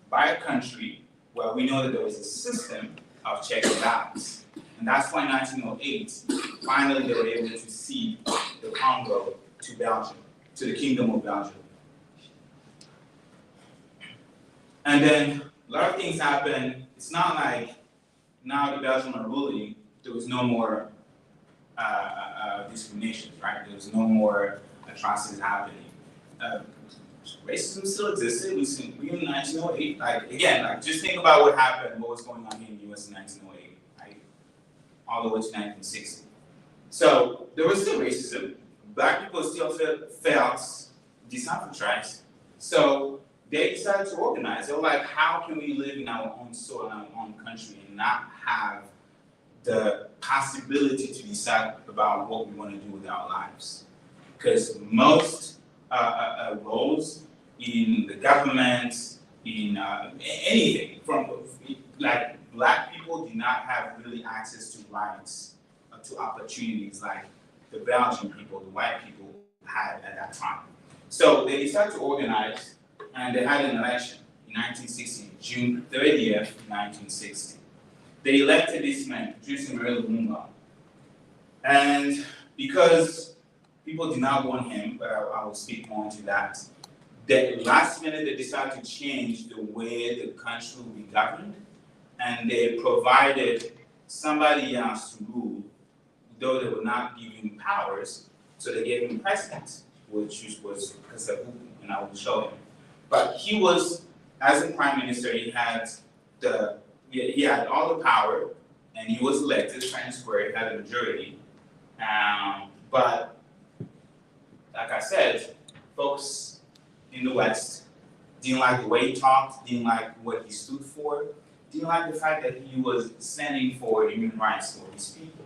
by a country where we know that there was a system of checks and balances. And that's why in 1908, finally they were able to cede the Congo to Belgium, to the Kingdom of Belgium. And then a lot of things happened. It's not like now the Belgians are ruling, there was no more discrimination, right? There was no more atrocities happening. Racism still existed. We in 1908, just think about what happened, what was going on here in the US in 1908, right? All the way to 1960. So there was still racism. Black people still felt disenfranchised. So they decided to organize. They were like, how can we live in our own soil, in our own country, and not have the possibility to decide about what we want to do with our lives? Because most roles in the government, in anything, from like Black people did not have really access to rights, to opportunities like the Belgian people, the white people had at that time. So they decided to organize, and they had an election in 1960, June 30th, 1960. They elected this man, Patrice Emery Lumumba. And because people did not want him, but I will speak more to that, the last minute they decided to change the way the country would be governed, and they provided somebody else to rule, though they would not give him powers, so they gave him president, which was Kasavubu, and I will show him. But he was, as a prime minister, he had all the power, and he was elected fair and square, he had a majority. But like I said, folks in the West didn't like the way he talked, didn't like what he stood for, didn't like the fact that he was standing for human rights for his people.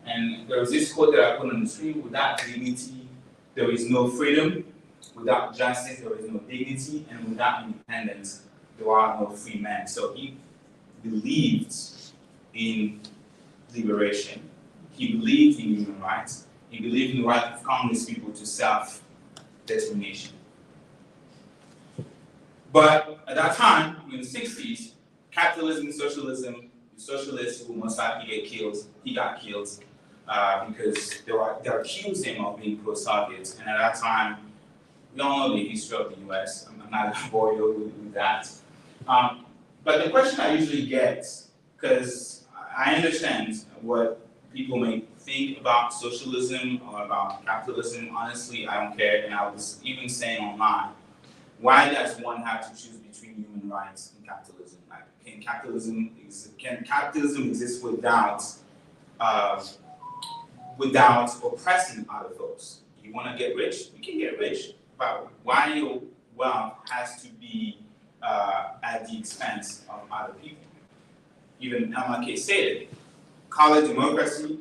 And there was this quote that I put on the screen: without dignity, there is no freedom. Without justice, there is no dignity. And without independence, there are no free men. So he believed in liberation. He believed in human rights. He believed in the right of Congolese people to self-determination. But at that time, in the 60s, capitalism and socialism, the socialists who most likely get killed, he got killed because they accused him of being pro-Soviet. And at that time, we all know the history of the US. I'm not going to bore you with that. But the question I usually get, because I understand what people may think about socialism or about capitalism. Honestly, I don't care. And I was even saying online, why does one have to choose between human rights and capitalism? Like, can capitalism exist without oppressing other folks? You want to get rich? You can get rich. But why your wealth has to be at the expense of other people? Even MLK said it. Call it democracy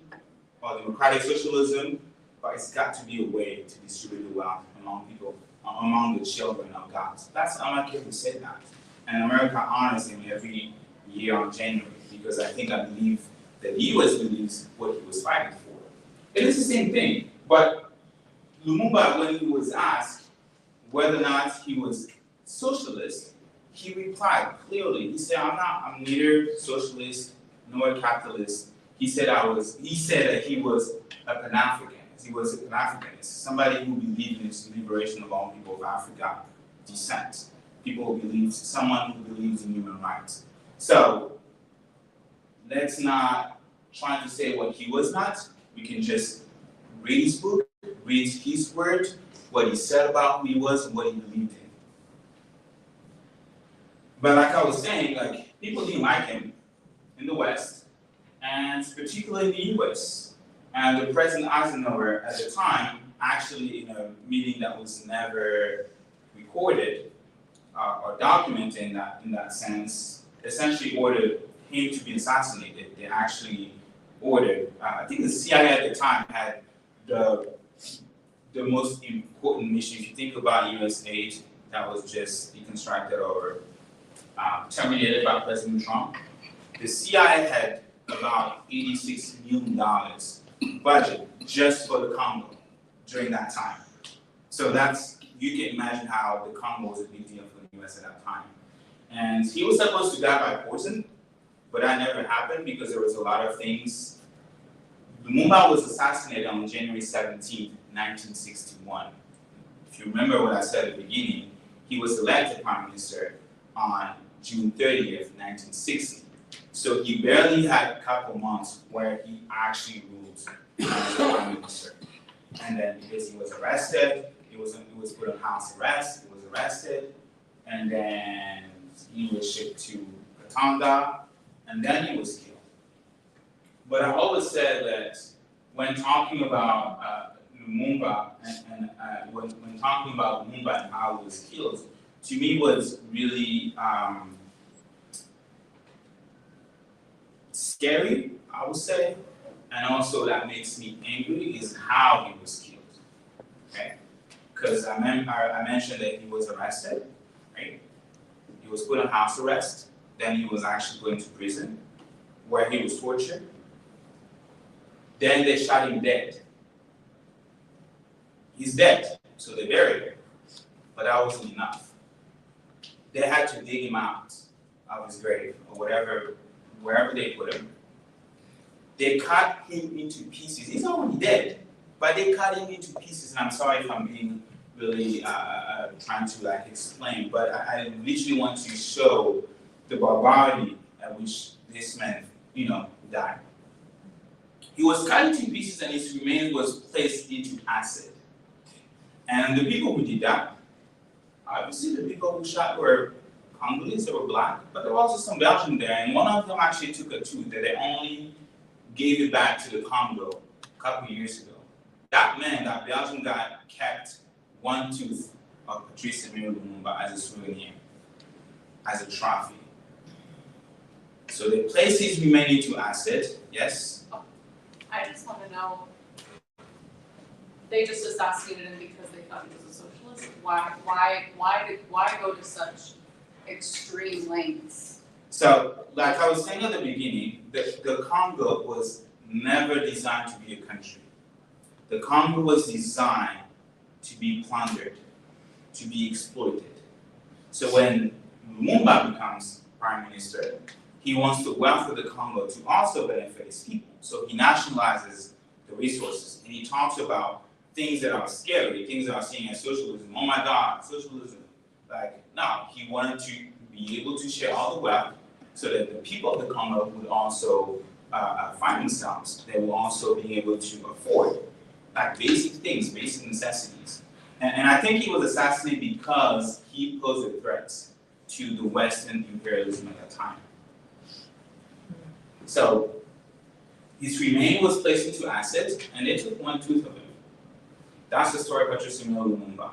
or democratic socialism, but it's got to be a way to distribute the wealth among people, among the children of God. That's MLK who said that. And America honors him every year on January, because I believe that the US believes what he was fighting for. It is the same thing, but Lumumba, when he was asked whether or not he was socialist, he replied clearly. He said, I'm neither socialist nor capitalist. He said that he was a Pan-Africanist. He was a Pan-Africanist, somebody who believed in the liberation of all people of Africa descent. Someone who believes in human rights. So let's not try to say what he was not. We can just read his book, read his word, what he said about who he was and what he believed in. But like I was saying, like, people didn't like him in the West, and particularly in the US. And the President Eisenhower at the time, actually in a meeting that was never recorded or documented in that sense, essentially ordered him to be assassinated. They actually ordered, I think the CIA at the time had the most important mission. If you think about US aid that was just deconstructed or terminated by President Trump, the CIA had about $86 million budget just for the Congo during that time. So you can imagine how the Congo was a big deal for the US at that time. And he was supposed to die by poison, but that never happened because there was a lot of things. Lumumba was assassinated on January 17, 1961. If you remember what I said at the beginning, he was elected prime minister on June 30th, 1960. So he barely had a couple months where he actually ruled as prime minister. And then because he was arrested, he was put on house arrest, he was arrested, and then he was shipped to Katanga, and then he was killed. But I always said that when talking about Lumumba and when talking about Lumumba and how he was killed, to me was really scary, I would say, and also that makes me angry is how he was killed. Okay, because I mentioned that he was arrested, right? He was put on house arrest. Then he was actually put into prison, where he was tortured. Then they shot him dead. He's dead, so they buried him. But that wasn't enough. They had to dig him out of his grave, or wherever they put him. They cut him into pieces. He's already dead, but they cut him into pieces. And I'm sorry if I'm being really trying to explain, but I literally want to show the barbarity at which this man, died. He was cut into pieces and his remains was placed into acid. And the people who did that, obviously the people who shot were Congolese, they were black, but there were also some Belgians there, and one of them actually took a tooth that they only gave it back to the Congo a couple of years ago. That Belgian guy, kept one tooth of Patrice Emery Lumumba as a souvenir, as a trophy. So they placed his remains into acid, yes? I just want to know, they just assassinated him because they thought he was a socialist? Why go to such extreme lengths? So, like I was saying at the beginning, the Congo was never designed to be a country. The Congo was designed to be plundered, to be exploited. So when Lumumba becomes prime minister, he wants the wealth of the Congo to also benefit his people. So he nationalizes the resources, and he talks about things that are scary, things that are seen as socialism. Oh my God, socialism. No, he wanted to be able to share all the wealth so that the people of the Congo would also find themselves. They will also be able to afford basic things, basic necessities. And I think he was assassinated because he posed a threat to the Western imperialism at that time. So his remains was placed into acid, and they took one tooth of him. That's the story of Patrice Emery Lumumba.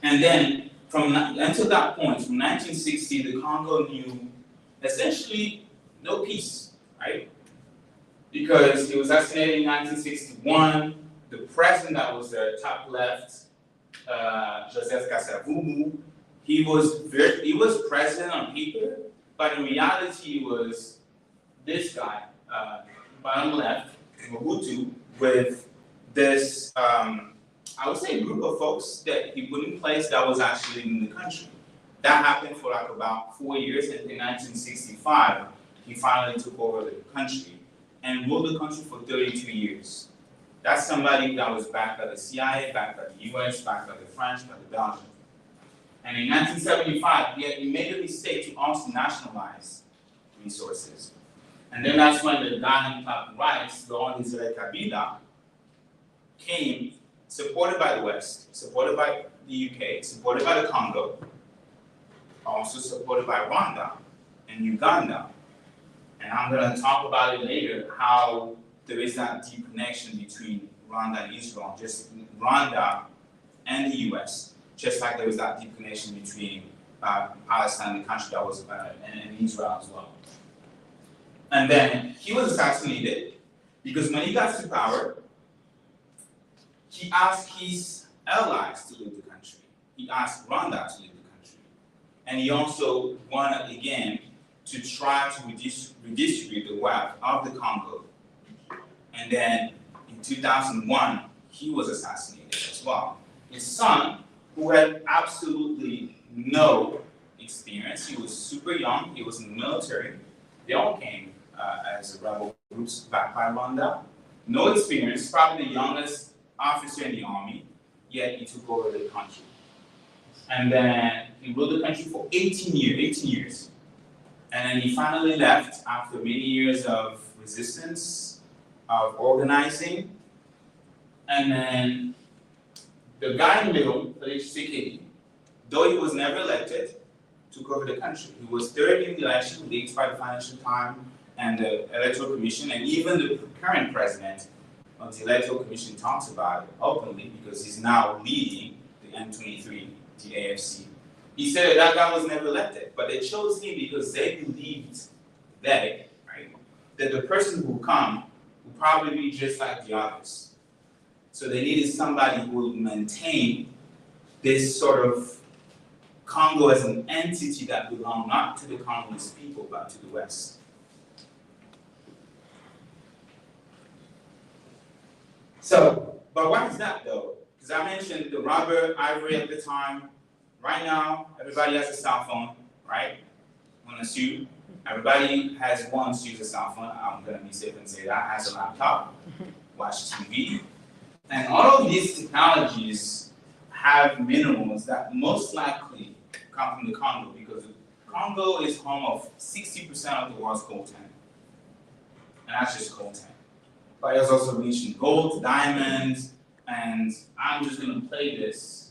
And then, until that point, from 1960, the Congo knew essentially no peace, right? Because he was assassinated in 1961. The president that was there, top left, Joseph Kasavubu, he was president on paper, but in reality, he was this guy, bottom left, Mobutu, with this, I would say, group of folks that he put in place that was actually in the country. That happened for about 4 years, and in 1965, he finally took over the country and ruled the country for 32 years. That's somebody that was backed by the CIA, backed by the US, backed by the French, by the Belgians. And in 1975, he made a mistake to also nationalize resources. And then that's when the guy in top rights, Laurent Desire Kabila, came, supported by the West, supported by the UK, supported by the Congo, also supported by Rwanda and Uganda. And I'm going to talk about it later, how there is that deep connection between Rwanda and Israel, just Rwanda and the US, just like there was that deep connection between Palestine, the country that was, and Israel as well. And then he was assassinated because when he got to power, he asked his allies to leave the country. He asked Rwanda to leave the country. And he also wanted, again, to try to redistribute the wealth of the Congo. And then in 2001, he was assassinated as well. His son, who had absolutely no experience, he was super young, he was in the military, they all came as rebel groups backed by Rwanda. No experience, probably the youngest officer in the army, yet he took over the country. And then he ruled the country for 18 years. And then he finally left after many years of resistance, of organizing. And then the guy in the middle, Felix Tshisekedi, though he was never elected, took over the country. He was third in the election, leaked by the Financial Times and the Electoral Commission, and even the current president of the Electoral Commission talks about it openly because he's now leading the M23, the AFC. He said that guy was never elected, but they chose him because they believed right, that the person who come would probably be just like the others. So they needed somebody who would maintain this sort of Congo as an entity that belonged not to the Congolese people, but to the West. So, but why is that though? Because I mentioned the Robert Ivory at the time. Right now, everybody has a cell phone, right? I'm gonna assume everybody once used a cell phone. I'm gonna be safe and say that has a laptop, watch TV, and all of these technologies have minerals that most likely come from the Congo because Congo is home of 60% of the world's coltan, and that's just coltan. But it's also rich in gold, diamonds, and I'm just gonna play this.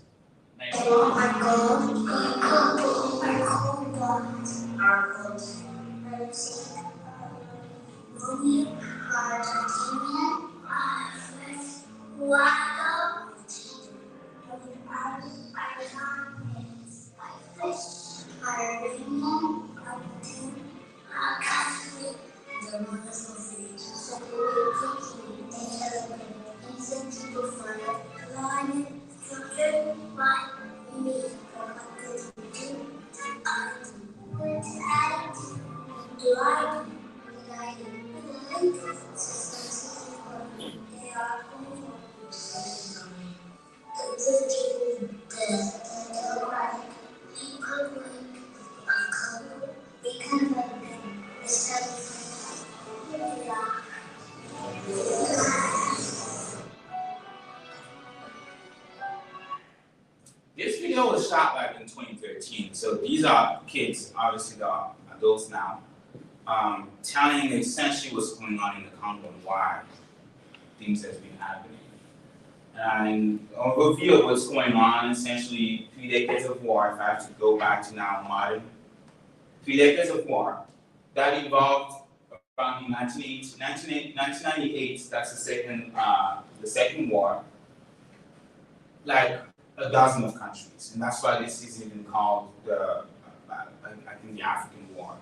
This video was shot back in 2013, so these are kids, obviously they're adults now, telling essentially what's going on in the Congo and why things have been happening. And an overview of what's going on, essentially 3 decades of war, if I have to go back to now modern, 3 decades of war, that involved around in 1998, that's the second war, like a dozen of countries, and that's why this is even called the African War,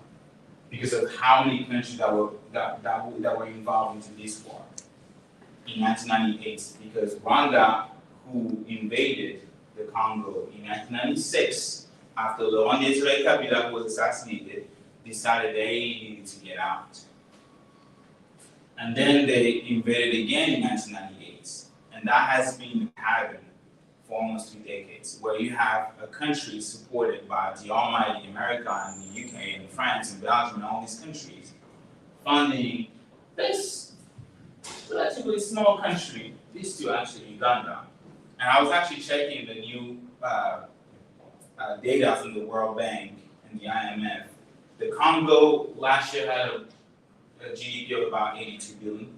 because of how many countries that were involved into this war in 1998. Because Rwanda, who invaded the Congo in 1996, after Laurent Desire Kabila was assassinated, decided they needed to get out, and then they invaded again in 1998, and that has been the pattern for almost 2 decades, where you have a country supported by the almighty America and the UK and France and Belgium and all these countries funding this relatively small country, these two actually, Uganda. And I was actually checking the new data from the World Bank and the IMF. The Congo last year had a GDP of about $82 billion.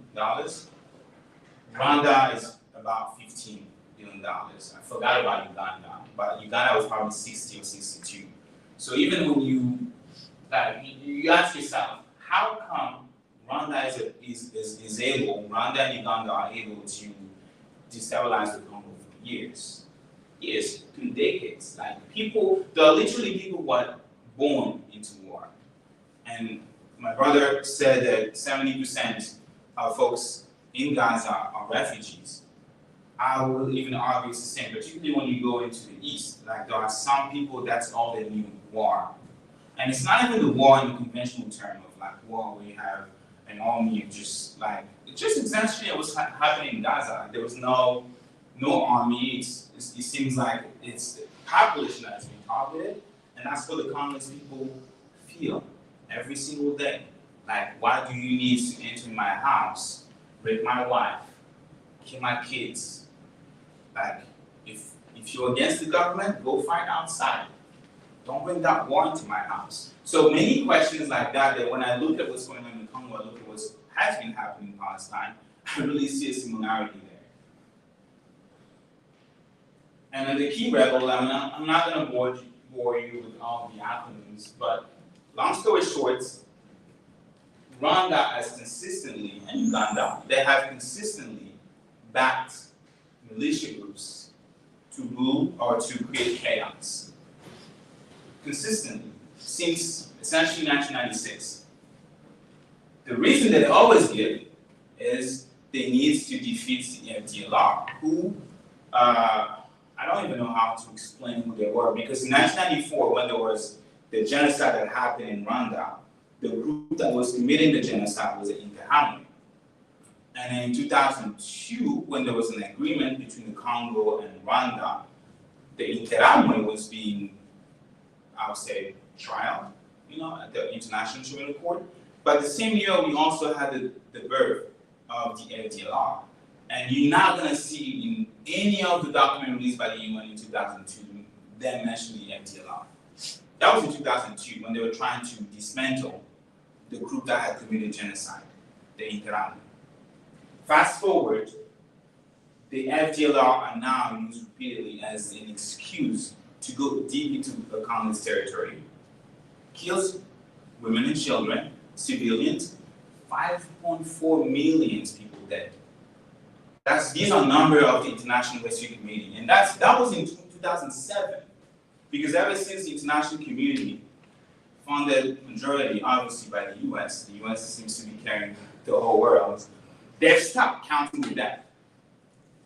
Rwanda is about $15 billion. I forgot about Uganda, but Uganda was probably 60 or 62. So even when you ask yourself, how come Rwanda is able, Rwanda and Uganda are able to destabilize the Congo for years, 2 decades. Like there are literally people who are born into war. And my brother said that 70% of folks in Gaza are refugees. I will even argue it's the same, particularly when you go into the east. Like there are some people that's all they knew, war. And it's not even the war in the conventional term of like war where you have an army of just essentially what's happening in Gaza. There was no army. It seems like it's the population that's being targeted, and that's what the Congolese people feel every single day. Like, why do you need to enter my house, rape my wife, kill my kids? Like, if you're against the government, go fight outside. Don't bring that war into my house. So many questions like that when I look at what's going on in Congo, I look at what has been happening in Palestine, I really see a similarity there. And then the key rebel, I'm not going to bore you with all the acronyms, but long story short, Rwanda has consistently, and Uganda, they have consistently backed militia groups to rule or to create chaos. Consistently, since essentially 1996. The reason that they always give is they need to defeat the FDLR, who, I don't even know how to explain who they were, because in 1994, when there was the genocide that happened in Rwanda, the group that was committing the genocide was the Interahamwe. And in 2002, when there was an agreement between the Congo and Rwanda, the Interahamwe was being, I would say, trial, at the International Criminal Court. But the same year, we also had the birth of the FDLR. And you're not going to see in any of the documents released by the UN in 2002 them mention the FDLR. That was in 2002 when they were trying to dismantle the group that had committed genocide, the Interahamwe. Fast forward, the FDLR are now used repeatedly as an excuse to go deep into the Congolese territory, kills women and children, civilians, 5.4 million people dead. These are number of the International Rescue Committee, and that was in 2007, because ever since the international community, funded majority obviously by the US seems to be carrying the whole world, they've stopped counting the death.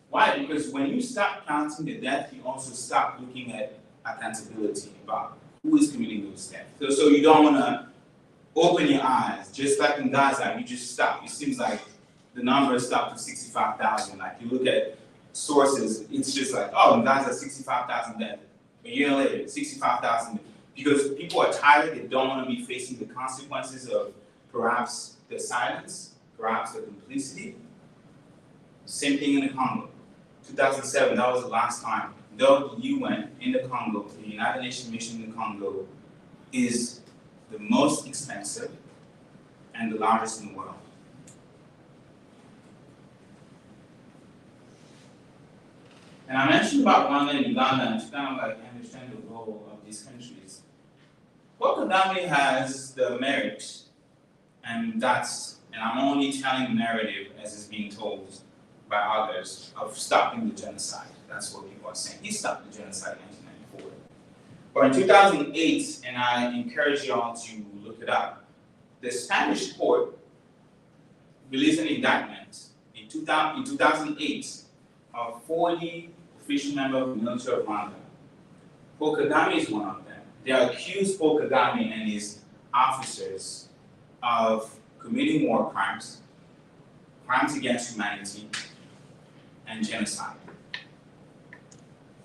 Why? Because when you stop counting the death, you also stop looking at accountability about who is committing those deaths. So you don't want to open your eyes, just like in Gaza, you just stop. It seems like the number stopped to 65,000. Like you look at sources, it's just like, oh, in Gaza, 65,000 dead. A year later, 65,000 dead. Because people are tired, they don't want to be facing the consequences of perhaps the silence, perhaps the complicity. Same thing in the Congo. 2007, that was the last time. Though the UN in the Congo, the United Nations mission in the Congo, is the most expensive and the largest in the world. And I mentioned about Rwanda and Uganda, and to kind of like understand the role of these countries. Paul Kagame has the merit, and I'm only telling the narrative as it's being told by others, of stopping the genocide. That's what people are saying. He stopped the genocide in 1994. But in 2008, and I encourage you all to look it up, the Spanish court released an indictment in 2008 of 40 official members of the military of Rwanda. Paul Kagame is one of them. They accused Paul Kagame and his officers of committing war crimes, crimes against humanity, and genocide.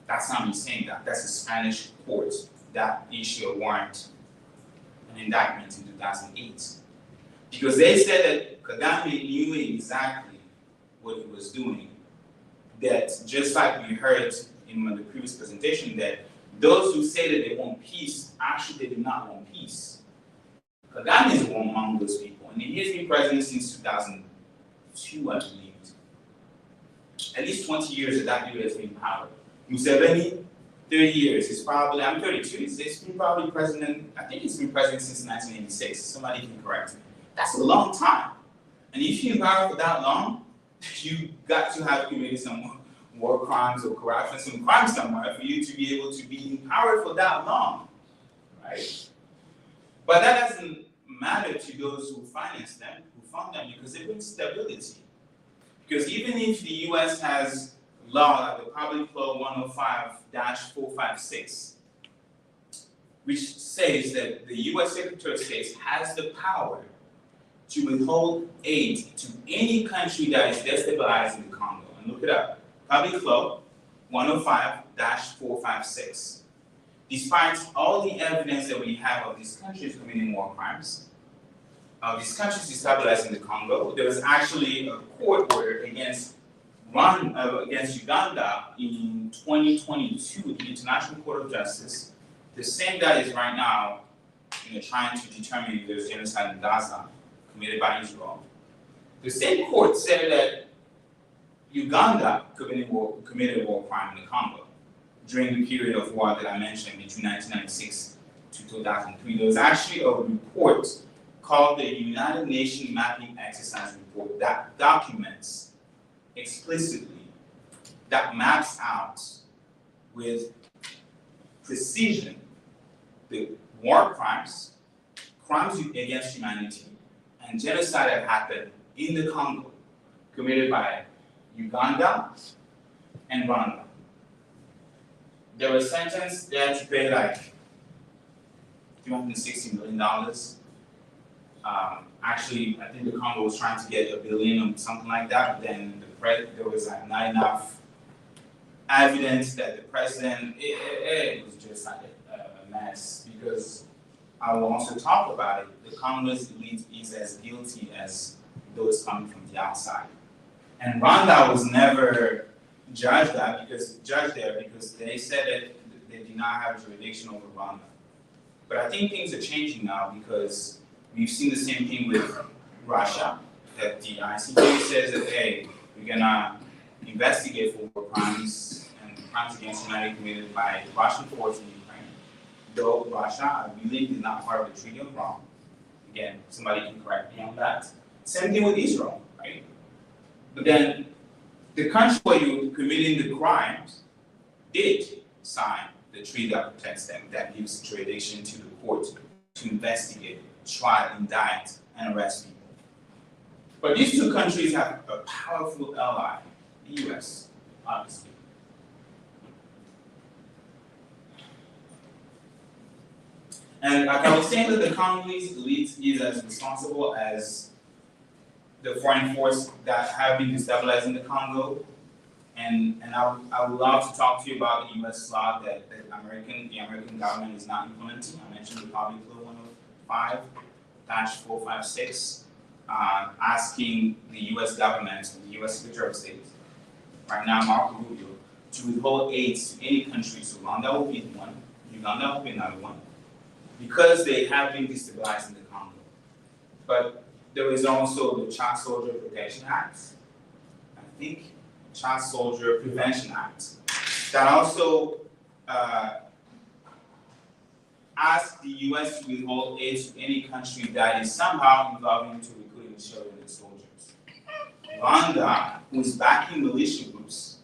That's not me saying that. That's the Spanish court that issued a warrant, an indictment in 2008. Because they said that Kagame knew exactly what he was doing. That just like we heard in the previous presentation, that those who say that they want peace, actually they do not want peace. Kagame is among those people. and he has been president since 2002, I believe. At least 20 years that that dude has been in power. Museveni, 30 years. He's probably, I'm 32, he's been probably president, I think he's been president since 1986. Somebody can correct me. That's a long time. And if you're in power for that long, you got to have committed some war crimes or corruption, some crimes somewhere for you to be able to be in power for that long, right? But that doesn't matter to those who finance them, who fund them, because they bring stability. Because even if the US has law like the Public Law 105-456, which says that the US Secretary of State has the power to withhold aid to any country that is destabilizing the Congo. And look it up. Public Law 105-456. Despite all the evidence that we have of these countries committing war crimes, of these countries destabilizing the Congo, there was actually a court order against Uganda in 2022, the International Court of Justice, the same that is right now, trying to determine if there's genocide in Gaza committed by Israel. The same court said that Uganda committed a war crime in the Congo during the period of war that I mentioned between 1996 to 2003. There was actually a report called the United Nations Mapping Exercise Report that documents explicitly, that maps out with precision the war crimes, crimes against humanity, and genocide that happened in the Congo, committed by Uganda and Rwanda. They were sentenced there to pay like $360 million. Actually, I think the Congo was trying to get $1 billion or something like that, but then there was like not enough evidence that the president, it was just like a mess, because I will also talk about it. The Congolese elite is as guilty as those coming from the outside. And Rwanda was never judged there because they said that they did not have jurisdiction over Rwanda. But I think things are changing now, because we've seen the same thing with Russia, that the ICJ says that, hey, we're gonna investigate for war crimes and crimes against humanity committed by Russian forces in Ukraine. Though Russia, I believe, is not part of the Treaty of Rome. Again, somebody can correct me on that. Same thing with Israel, right? But then the country where you're committing the crimes did sign the treaty that protects them, that gives jurisdiction to the court to investigate, try, indict, and arrest people. But these two countries have a powerful ally, the US, obviously. And like I was saying, that the Congolese elite is as responsible as the foreign force that have been destabilizing the Congo. And I would love to talk to you about the US law that the American government is not implementing. I mentioned the Public Law 105-456, asking the US government, the US Secretary of State, right now Marco Rubio, to withhold aid to any country. So Rwanda will be one, Uganda will be another one, because they have been destabilizing the Congo. But there is also the Child Soldier Protection Act, I think, Child Soldier Prevention Act, that also asks the US to withhold aid to any country that is somehow involved into recruiting children and soldiers. Rwanda, who is backing militia groups,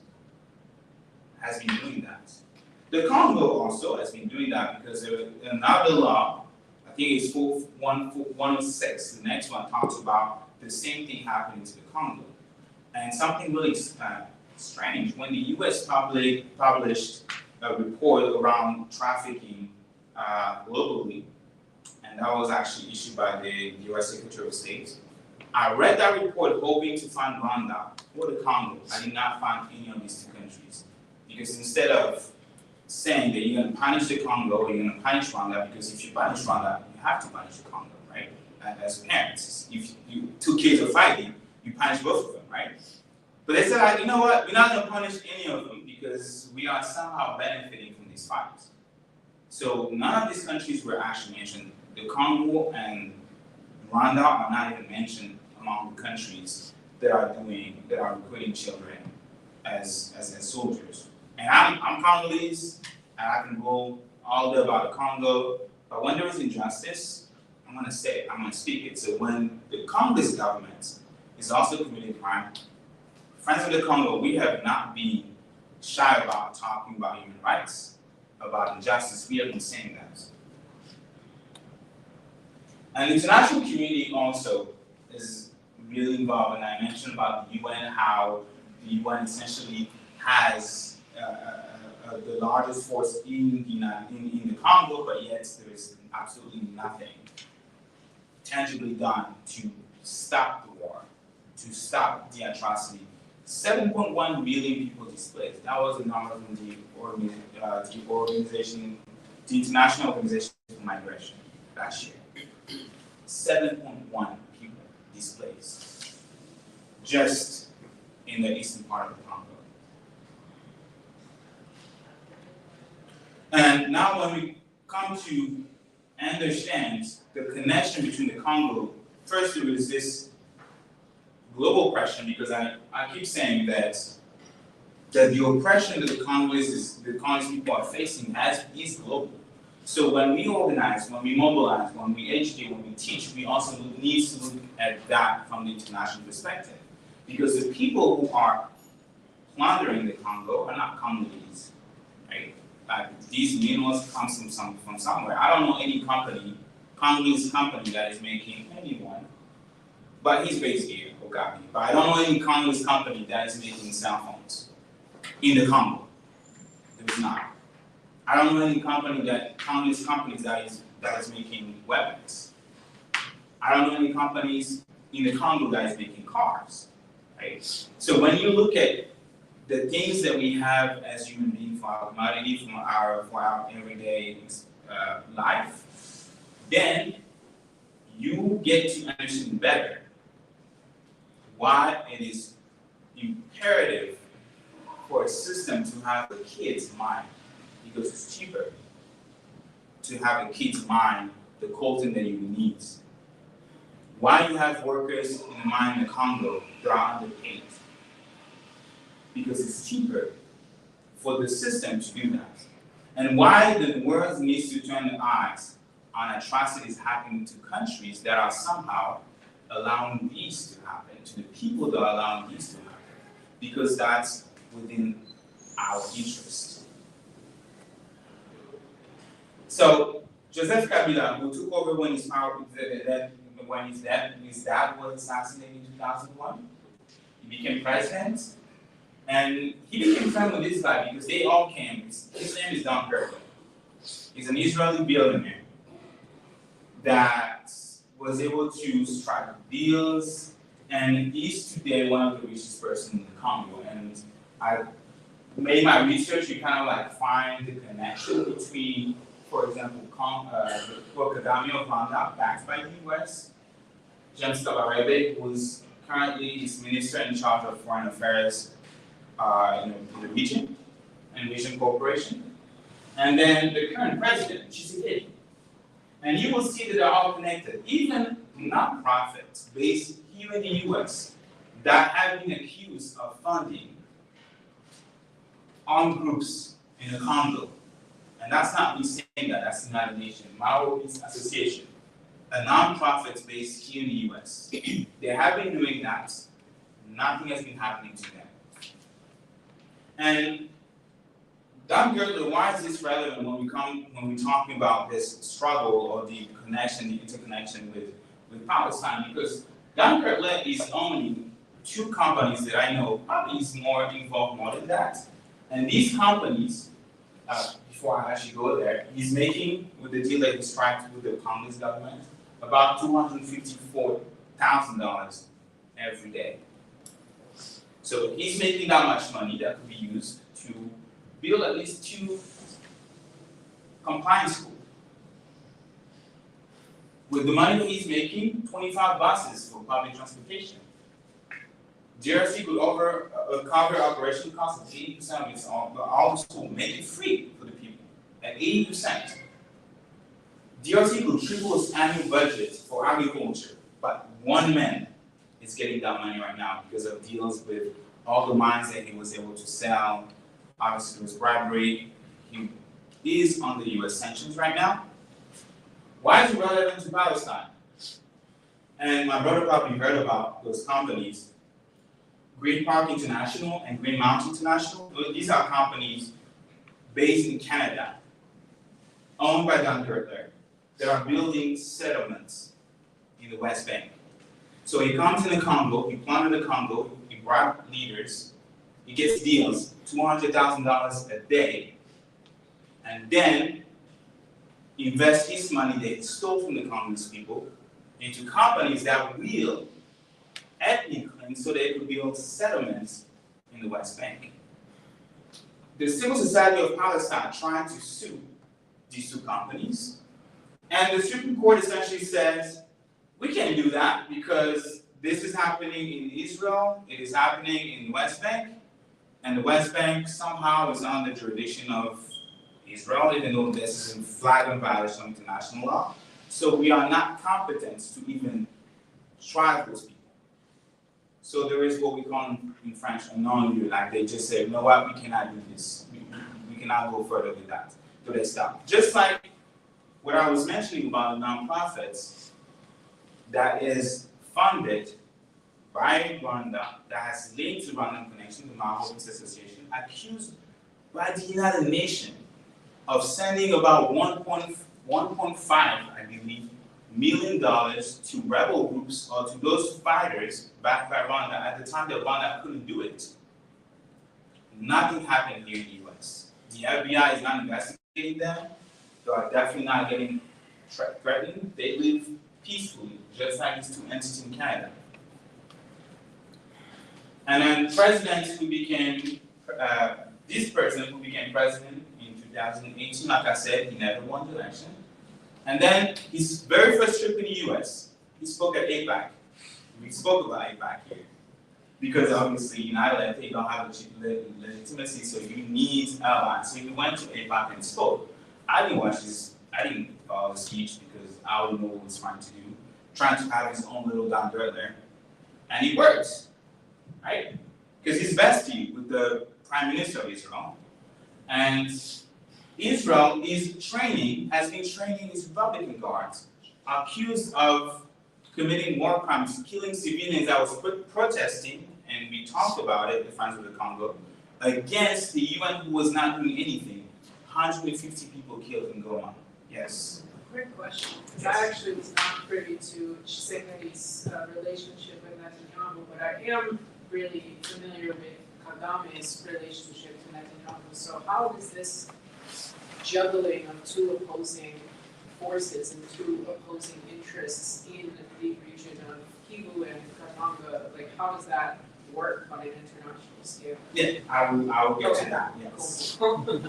has been doing that. The Congo also has been doing that, because there is another law, I think it's 106, the next one talks about the same thing happening to the Congo. And something really strange, when the US published a report around trafficking globally, and that was actually issued by the US Secretary of State, I read that report hoping to find Rwanda or the Congo. I did not find any of these two countries, because instead of saying that you're going to punish the Congo or you're going to punish Rwanda, because if you punish Rwanda, you have to punish the Congo, right? As parents, if two kids are fighting, you punish both of them, right? But they said, like, you know what? We're not going to punish any of them, because we are somehow benefiting from these fights. So none of these countries were actually mentioned. The Congo and Rwanda are not even mentioned among the countries that are recruiting children as soldiers. And I'm Congolese, and I can go all day about the Congo, but when there is injustice, I'm gonna speak it. So when the Congolese government is also committing crime, Friends of the Congo, we have not been shy about talking about human rights, about injustice. We have been saying that. And the international community also is really involved, and I mentioned about the UN, how the UN essentially has the largest force in the Congo, but yet there is absolutely nothing tangibly done to stop the war, to stop the atrocity. 7.1 million people displaced. That was the number from the International Organization for Migration last year. 7.1 people displaced just in the eastern part of the Congo. And now when we come to understand the connection between the Congo, first there is this global oppression, because I keep saying that the oppression that the Congolese people are facing is global. So when we organize, when we mobilize, when we educate, when we teach, we also need to look at that from the international perspective. Because the people who are plundering the Congo are not Congolese, right? Like these minerals come from somewhere. I don't know any Congolese company that is making anyone, but he's based here, Okapi. But I don't know any Congolese company that is making cell phones in the Congo. There's not. I don't know any Congolese companies that is making weapons. I don't know any companies in the Congo that is making cars, right? So when you look at the things that we have as human beings for our commodity, for our everyday life, then you get to understand better why it is imperative for a system to have a kid's mind, because it's cheaper to have a kid's mind the coltan that you need. Why you have workers in the mine in the Congo that are underpaid? Because it's cheaper for the system to do that. And why the world needs to turn their eyes on atrocities happening to countries that are somehow allowing these to happen, to the people that are allowing these to happen, because that's within our interest. So Joseph Kabila, who took over when his dad was assassinated in 2001, he became president, and he became friends with this guy because they all came. His name is Don Kirkland. He's an Israeli billionaire that was able to strike deals, and he's today one of the richest persons in the Congo. And I made my research to kind of like find the connection between, for example, Kagame of Rwanda, backed by the US, James Kabarebe, who's currently his minister in charge of foreign affairs in the region, and Vision Corporation, and then the current president, Tshisekedi. And you will see that they're all connected. Even nonprofits based here in the US that have been accused of funding armed groups in the Congo. And that's not me saying that, that's the United Nations, Mao Peace Association, a nonprofit based here in the US. They have been doing that, nothing has been happening to them. And Don Kirkland, why is this relevant when we're talking about this struggle or the connection, the interconnection with Palestine? Because Don Kirkland is owning two companies that I know, probably is more involved more than that. And these companies, before I actually go there, he's making, with the deal that he struck with the Congolese government, about $254,000 every day. So he's making that much money that could be used to build at least 2 compliance schools. With the money that he's making, 25 buses for public transportation. DRC could cover operation costs of 80% of its all the school, make it free for the people at 80%. DRC will triple its annual budget for agriculture, but one man is getting that money right now because of deals with all the mines that he was able to sell. Obviously, there was bribery. He is under US sanctions right now. Why is it relevant to Palestine? And my brother probably heard about those companies, Green Park International and Green Mountain International. These are companies based in Canada, owned by Dan Gertler, that are building settlements in the West Bank. So he comes in the Congo, he plundered the Congo, he bribed leaders, he gets deals, $200,000 a day, and then invest his money that he stole from the Congolese people into companies that will ethnic cleanse so they could build settlements in the West Bank. The Civil Society of Palestine trying to sue these two companies, and the Supreme Court essentially says, we can't do that because this is happening in Israel, it is happening in the West Bank, and the West Bank somehow is under the jurisdiction of Israel, even though this is in flagrant violation of international law. So we are not competent to even try those people. So there is what we call in French a non-lieu, like they just say, you know what, we cannot do this. We cannot go further with that. So they stop. Just like what I was mentioning about the nonprofits that is funded by Rwanda, that has linked to Rwandan Connection, the Malvo Peace Association, accused by the United Nations of sending about 1.5, I believe, $1 million to rebel groups or to those fighters backed by Rwanda at the time that Rwanda couldn't do it. Nothing happened here in the US. The FBI is not investigating them. They are definitely not getting threatened. They live peacefully, just like these two entities in Canada. And then president who became, this president who became president in 2018, like I said, he never won the election. And then his very first trip in the US, he spoke at APAC. We spoke about APAC here. Because obviously United they don't have legitimacy, so you need allies. So he went to APAC and spoke. I didn't follow the speech because I already know what he was trying to do. Trying to have his own little down there. And it works, right? Because he's bestie with the Prime Minister of Israel. And Israel has been training its Republican guards, accused of committing war crimes, killing civilians that was protesting, and we talked about it, the Friends of the Congo, against the UN who was not doing anything. 150 people killed in Goma. Yes. Quick question, because I actually was not privy to Tshisekedi's relationship with Netanyahu, but I am really familiar with Kagame's relationship to Netanyahu. So how does this juggling of two opposing forces and two opposing interests in the region of Kivu and Katanga, like how does that work on an international scale? Yeah, I will get to that, yes. Cool.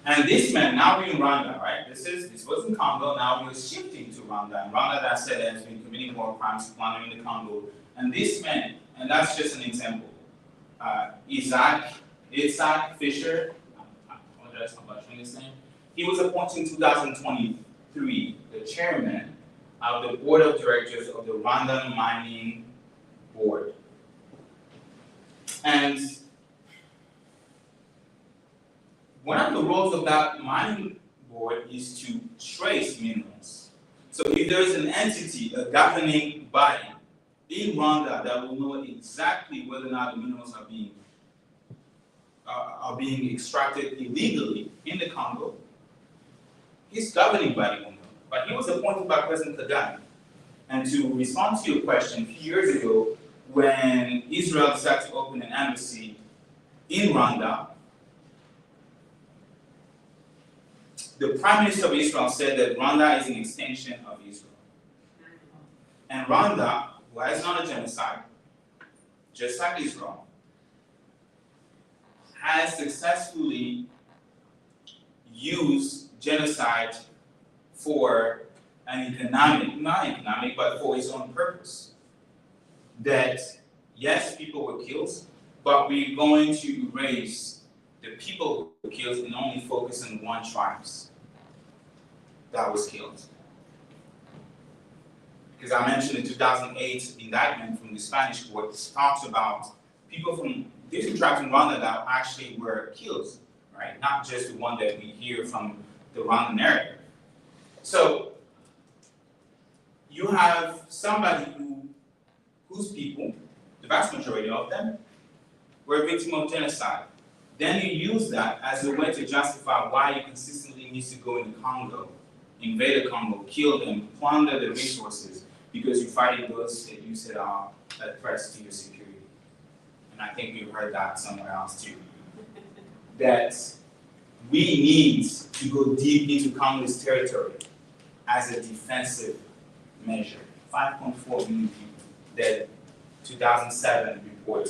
And this man now in Rwanda, right? This was in Congo, now we're shifting to Rwanda. And Rwanda, that said, has been committing war crimes, plundering the Congo. And this man, and that's just an example, Isaac Fisher, I apologize for butchering his name. He was appointed in 2023, the chairman of the board of directors of the Rwandan Mining Board. And one of the roles of that mining board is to trace minerals. So if there is an entity, a governing body in Rwanda that will know exactly whether or not the minerals are being extracted illegally in the Congo, his governing body will know. But he was appointed by President Kagame. And to respond to your question, a few years ago, when Israel decided to open an embassy in Rwanda, the Prime Minister of Israel said that Rwanda is an extension of Israel. And Rwanda, who has done a genocide, just like Israel, has successfully used genocide for an not economic, but for its own purpose. That, yes, people were killed, but we're going to erase the people who were killed and only focus on one tribe. that was killed. Because I mentioned the 2008 indictment from the Spanish court talks about people from different tribes in Rwanda that actually were killed, right? Not just the one that we hear from the Rwandan narrative. So you have somebody whose people, the vast majority of them, were victims of genocide. Then you use that as a way to justify why you consistently need to go in the Congo, invade the Congo, kill them, plunder the resources, because you're fighting those that you said are threats to your security. And I think we've heard that somewhere else too. That we need to go deep into Congo's territory as a defensive measure. 5.4 million people dead, 2007 report,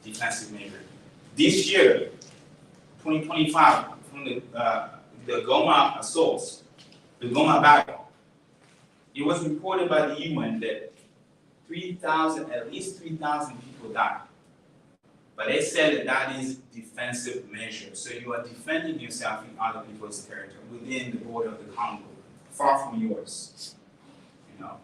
defensive measure. This year, 2025, from the Goma assaults, the Goma battle, it was reported by the UN that at least 3,000 people died. But they said that is defensive measure. So you are defending yourself in other people's territory within the border of the Congo, far from yours. You know.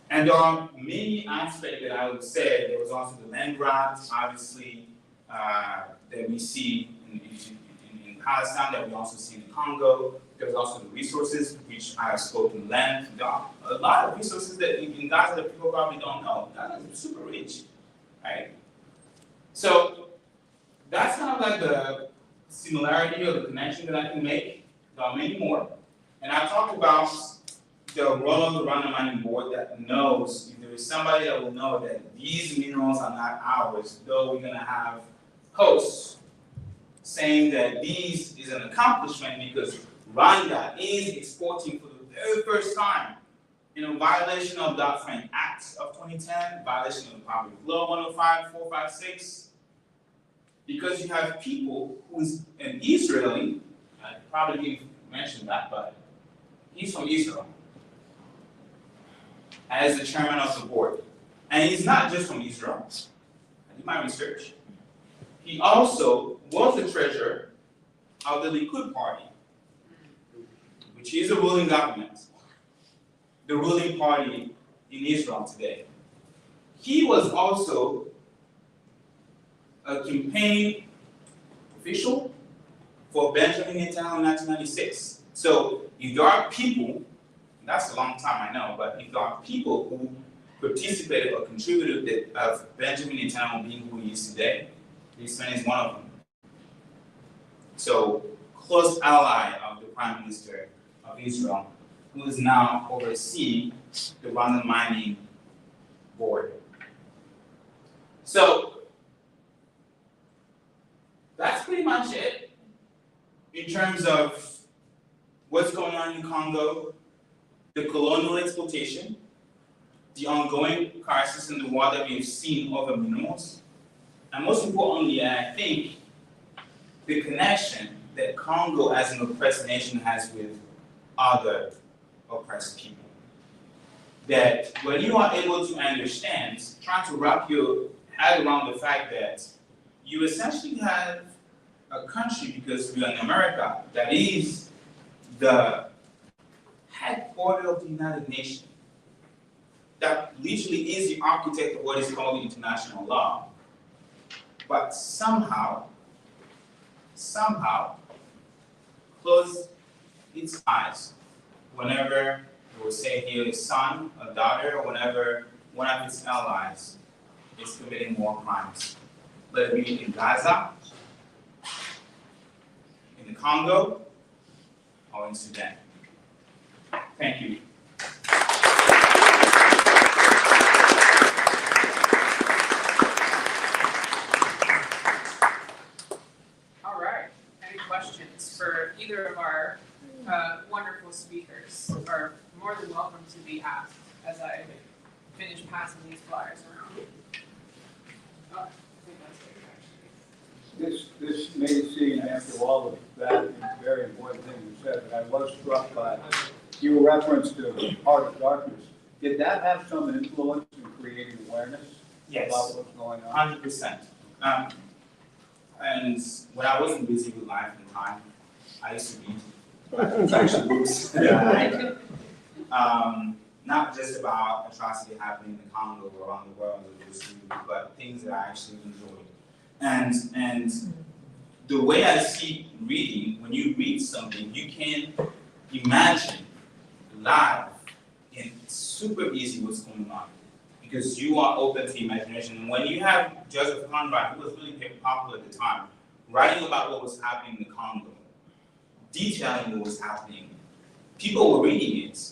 And there are many aspects that I would say. There was also the land grabs, obviously, that we see in Palestine, that we also see in the Congo. There's also the resources, which I have spoken land. There are a lot of resources that in Gaza that people probably don't know. Gaza is super rich, right? So that's kind of like the similarity or the connection that I can make. There are many more. And I talked about the role of the Rwanda Mining Board that knows, if there is somebody that will know that these minerals are not ours, though we're gonna have posts saying that these is an accomplishment because Rwanda is exporting for the very first time in a violation of the Dodd-Frank Act of 2010, violation of the Public Law 105-456, because you have people who's an Israeli, I probably didn't mention that, but he's from Israel, as the chairman of the board. And he's not just from Israel, I did my research. He also was the treasurer of the Likud party, which is a ruling government, the ruling party in Israel today. He was also a campaign official for Benjamin Netanyahu in 1996. So if there are people, that's a long time I know, but if there are people who participated or contributed of Benjamin Netanyahu being who he is today, this man is one of them. So close ally of the Prime Minister of Israel, who is now overseeing the Rwanda Mining Board. So that's pretty much it in terms of what's going on in Congo, the colonial exploitation, the ongoing crisis in the war that we've seen over minerals, and most importantly, I think, the connection that Congo as an oppressed nation has with other oppressed people. That when you are able to understand, try to wrap your head around the fact that you essentially have a country, because we are in America, that is the headquarters of the United Nations, that literally is the architect of what is called international law, but somehow close its eyes whenever it will say here a son, a daughter, or whenever one of its allies is committing war crimes. Let it be in Gaza, in the Congo, or in Sudan. Thank you. All right, any questions for either of our wonderful speakers are more than welcome to be asked as I finish passing these flyers around. Oh, I think that's good, actually. This may seem, after all of that, and very important thing you said, but I was struck by your reference to Heart of Darkness. Did that have some influence in creating awareness Yes. about what's going on? 100%. And when I wasn't busy with life and time, I used to read It's actually books. Yeah, not just about atrocity happening in the Congo or around the world, but things that I actually enjoyed. And the way I see reading, when you read something, you can imagine live and it's super easy what's going on because you are open to imagination. And when you have Joseph Conrad, who was really popular at the time, writing about what was happening in the Congo, detailing what was happening, people were reading it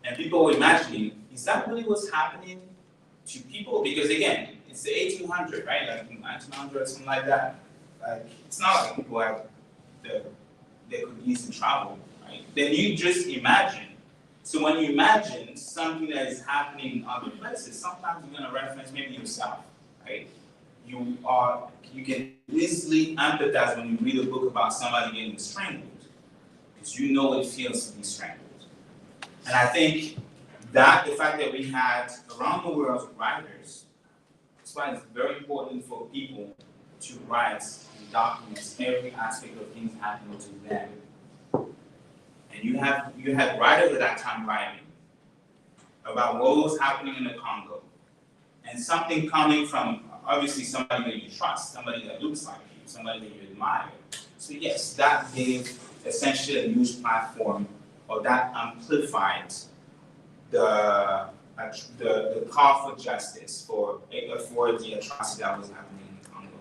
and people were imagining, is that really what's happening to people? Because again, it's the 1800s, right? Like 1900, something like that. Like, it's not like people have they could easily travel, right? Then you just imagine. So when you imagine something that is happening in other places, sometimes you're gonna reference maybe yourself, right? You can easily empathize when you read a book about somebody getting strangled, because you know what it feels to be strangled. And I think that the fact that we had around the world writers, that's why it's very important for people to write and document every aspect of things happening to them. And you had writers at that time writing about what was happening in the Congo, and something coming from obviously somebody that you trust, somebody that looks like you, somebody that you admire. So yes, that gave essentially a news platform, or that amplified the call for justice for the atrocity that was happening in the Congo.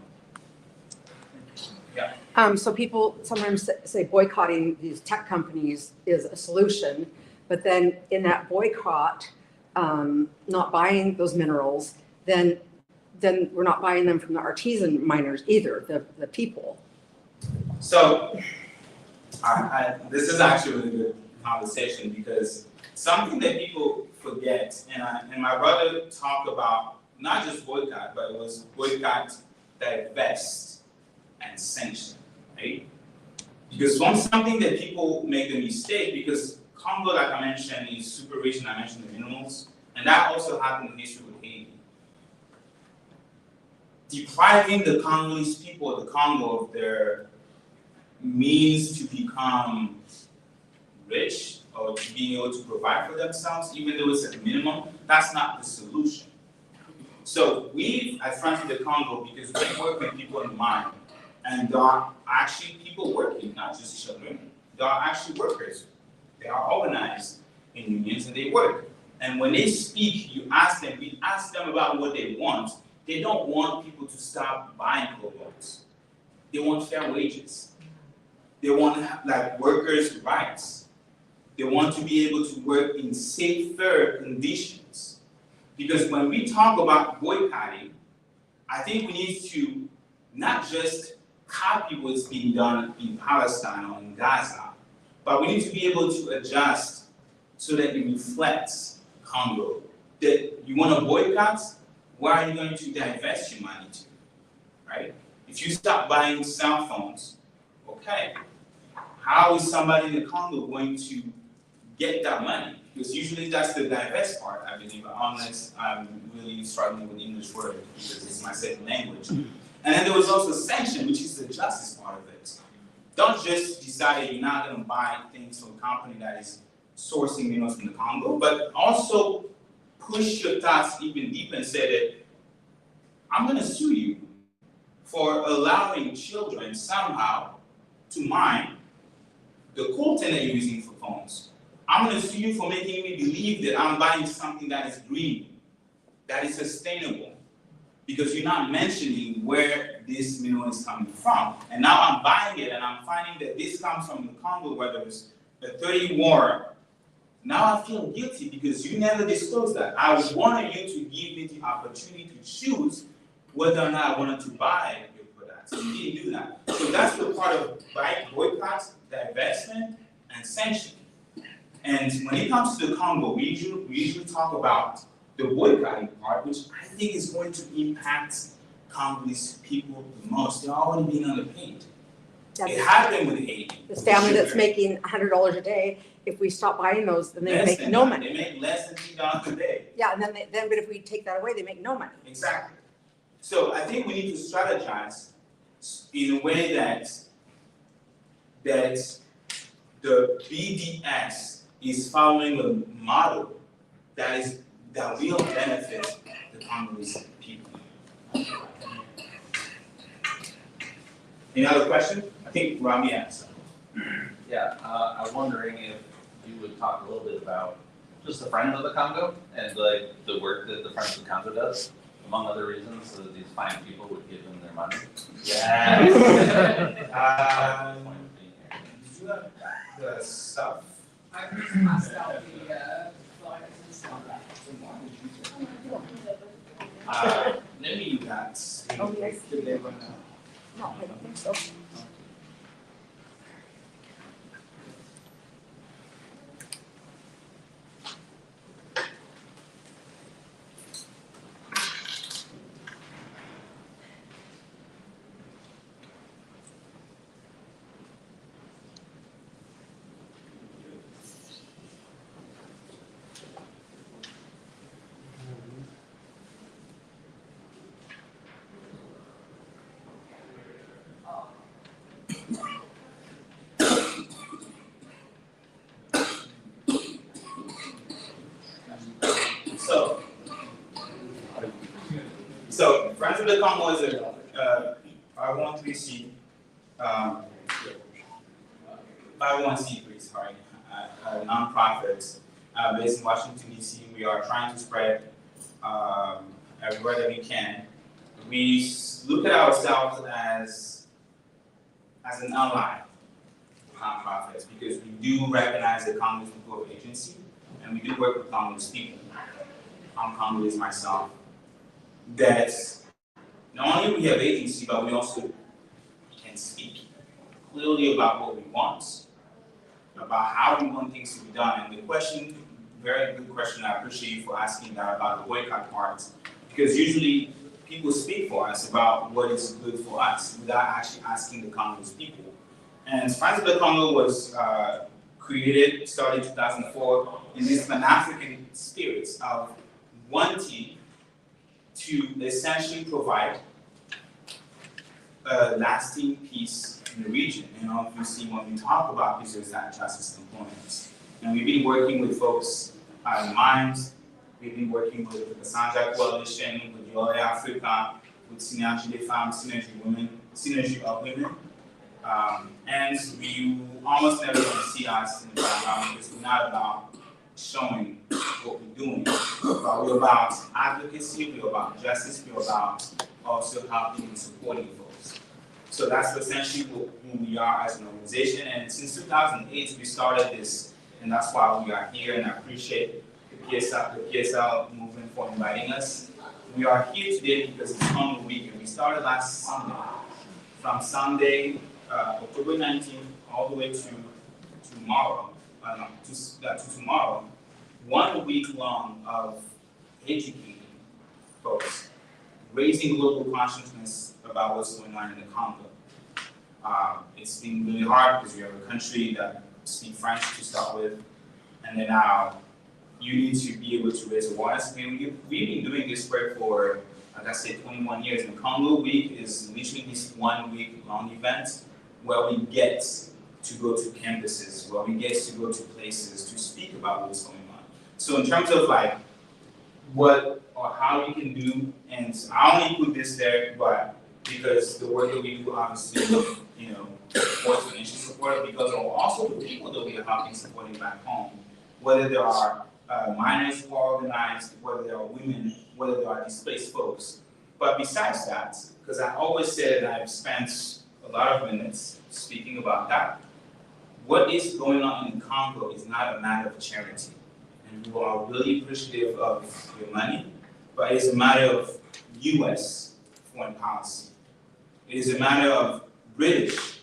Yeah. So people sometimes say boycotting these tech companies is a solution, but then in that boycott, not buying those minerals, then we're not buying them from the artisan miners either, the people. So this is actually a really good conversation, because something that people forget, and my brother talked about not just boycott, but it was boycott, divest, and sanction, right? Because something that people make the mistake, because Congo, like I mentioned, is super rich, and I mentioned the minerals, and that also happened in history with Haiti. Depriving the Congolese people of the Congo of their means to become rich or to being able to provide for themselves, even though it's at a minimum, that's not the solution. So we at Friends of the Congo, because we work with people in mind, and there are actually people working, not just children, there are actually workers. They are organized in unions and they work. And when they speak, we ask them about what they want. They don't want people to stop buying cobalts. They want fair wages. They want like workers' rights. They want to be able to work in safer conditions. Because when we talk about boycotting, I think we need to not just copy what's being done in Palestine or in Gaza, but we need to be able to adjust so that it reflects Congo. That you want to boycott, where are you going to divest your money to, right? If you stop buying cell phones, okay, how is somebody in the Congo going to get that money? Because usually that's the divest part, I believe, unless I'm really struggling with the English word because it's my second language. And then there was also sanction, which is the justice part of it. Don't just decide that you're not going to buy things from a company that is sourcing minerals from the Congo, but also push your thoughts even deeper and say that I'm going to sue you for allowing children somehow to mine the coltan that you're using for phones. I'm going to sue you for making me believe that I'm buying something that is green, that is sustainable, because you're not mentioning where this mineral is coming from. And now I'm buying it and I'm finding that this comes from the Congo, where there was a 30 war. Now I feel guilty because you never disclosed that. I wanted you to give me the opportunity to choose whether or not I wanted to buy your products. You didn't do that. So that's the part of boycotts, divestment, and sanction. And when it comes to the Congo, we usually talk about the boycotting part, which I think is going to impact Congolese people the most. They're already being underpaid. It happened with Haiti. This family that's making $100 a day, if we stop buying those, then they Less make than no that. money. They make less than $3 a day. Yeah, and then but if we take that away, they make no money. Exactly. So I think we need to strategize in a way that the BDS is following a model that will benefit the Congolese people. Any other question? I think Rami asked. Yeah, I'm wondering if you would talk a little bit about just the Friends of the Congo and like the work that the Friends of the Congo does, among other reasons, so that these fine people would give them their money. Yes. Point of being here. Do you have the stuff? I just passed out the flyers and stuff. Let me do that. Oh, yes. Did they run out? No, I don't think so. So Friends of the Congo is a 501c3, 501c3, sorry, a nonprofit based in Washington D.C. We are trying to spread everywhere that we can. We look at ourselves as an ally of nonprofits because we do recognize the Congolese people of agency, and we do work with Congolese people. I'm Congolese myself. That not only we have agency, but we also can speak clearly about what we want, about how we want things to be done. And the question, very good question, I appreciate you for asking that about the boycott part, because usually people speak for us about what is good for us without actually asking the Congolese people. And Friends of the Congo was started in 2004 in this Pan-African spirit of wanting to essentially provide a lasting peace in the region. You know, if you see when we talk about peace, there's that justice component. And we've been working with folks in Mines, we've been working with the Sanja Coalition, with Yole Africa, with Synergy des Femmes, Synergy of Women. And you almost never going to see us in the background because we're not about showing what we're doing, but we're about advocacy, we're about justice, we're about also helping and supporting folks. So that's essentially who we are as an organization. And since 2008, we started this, and that's why we are here. And I appreciate the PSL movement for inviting us. We are here today because it's Congo Week, and we started last Sunday. From Sunday, October 19th, all the way to tomorrow. To tomorrow, 1 week long of educating folks, raising global consciousness about what's going on in the Congo. It's been really hard because we have a country that speaks French to start with, and then now you need to be able to raise awareness. I mean, we've been doing this work for, like I said, 21 years, and Congo Week is literally this 1 week long event where we get to go to campuses, where we get to go to places to speak about what's going on. So in terms of like what or how we can do, and I only put this there, but because the work that we do obviously, you know, supports financial support, because of also the people that we are helping supporting back home, whether there are minors who are organized, whether there are women, whether there are displaced folks. But besides that, because I always said, and I've spent a lot of minutes speaking about that, what is going on in Congo is not a matter of charity. And we are really appreciative of your money, but it's a matter of US foreign policy. It is a matter of British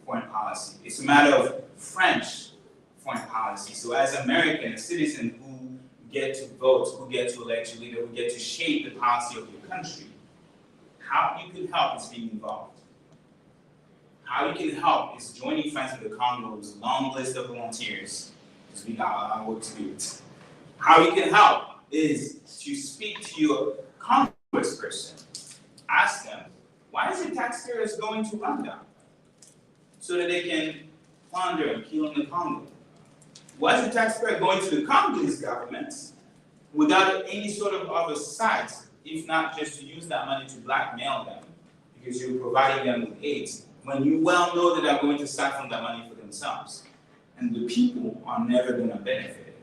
foreign policy. It's a matter of French foreign policy. So as an American, a citizen who get to vote, who get to elect your leader, who get to shape the policy of your country, how you can help is being involved. How you can help is joining Friends of the Congo's long list of volunteers, because we got a lot of work to do. How you can help is to speak to your congressperson. Ask them, why is the taxpayers going to Rwanda? So that they can plunder and killing the Congo. Why is the taxpayer going to the Congolese government without any sort of oversight, if not just to use that money to blackmail them because you're providing them with aid, when you well know that they're going to siphon that money for themselves? And the people are never going to benefit.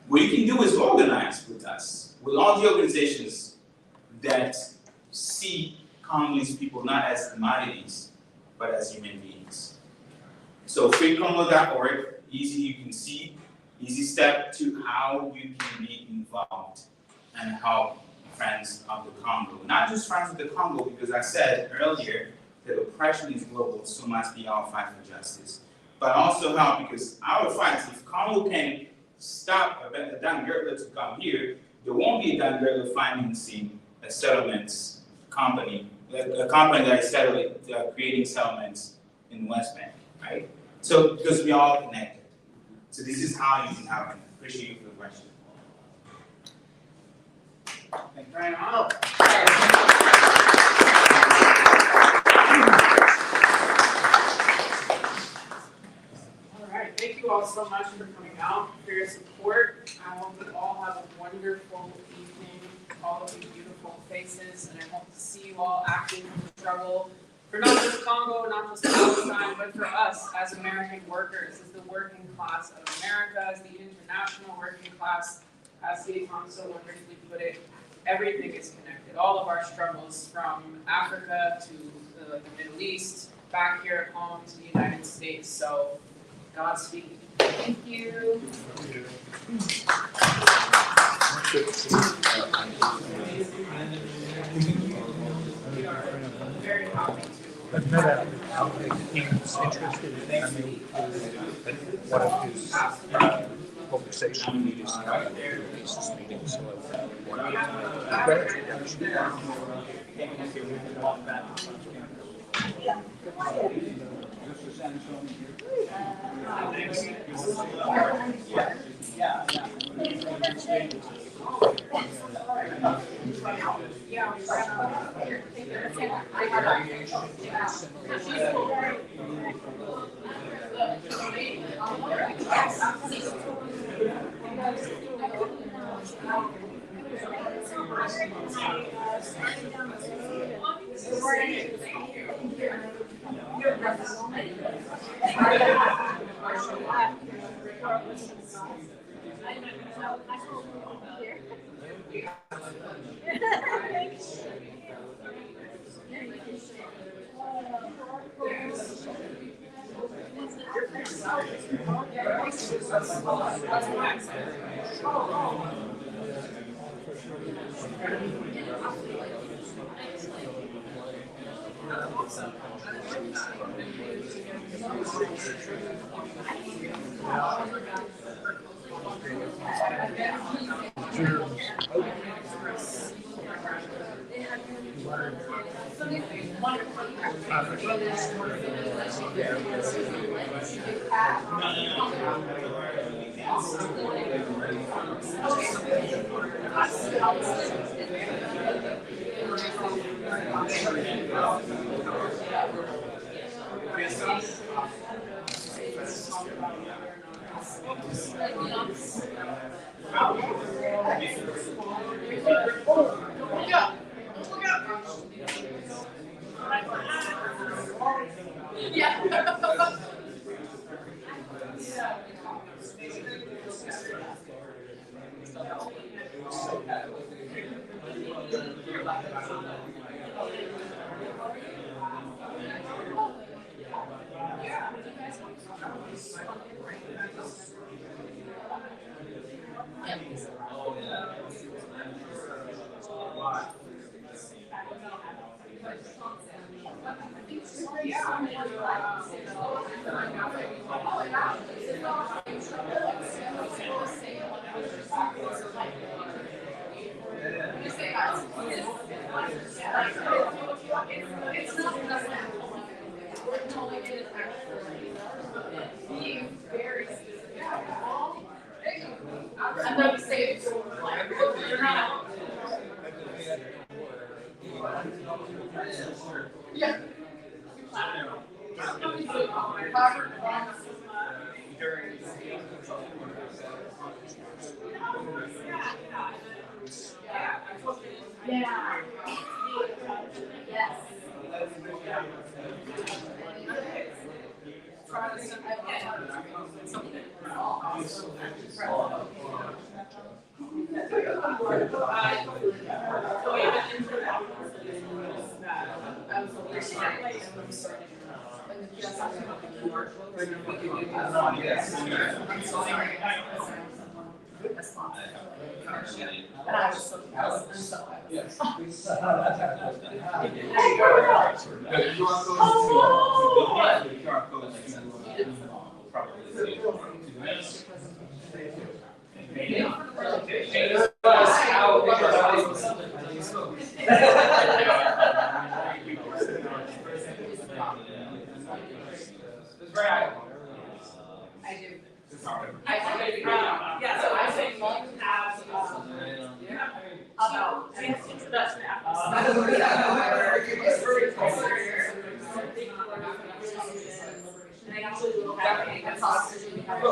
What you can do is organize with us, with all the organizations that see Congolese people not as commodities, but as human beings. So freecongo.org, easy you can see, easy step to how you can be involved and help Friends of the Congo. Not just Friends of the Congo, because I said earlier that oppression is global, so must be our fight for justice. But also help because our fight, if Congo can stop a Dan Gertler to come here, there won't be a Dan Gertler financing a settlements company, a company that is creating settlements in the West Bank, right? So, because we are all connected. So this is how you can happen. Appreciate you for the question. Thank you. Right on. All right, thank you all so much for coming out, for your support. I hope you all have a wonderful evening, all of you beautiful faces, and I hope to see you all acting in the struggle for not just Congo, not just Palestine, but for us as American workers, as the working class of America, as the international working class, as Gaetan so wonderfully put it. Everything is connected. All of our struggles from Africa to the Middle East, back here at home to the United States. So, Godspeed. Thank you. We are very happy to. But Meta, he's interested in coming to one of his conversation meetings, basis meetings, so Yeah. Yes. And I was so, I'm so happy. Yes. I do. Yeah, so I think Monk has, about introduction and I actually will have a talk to you. And so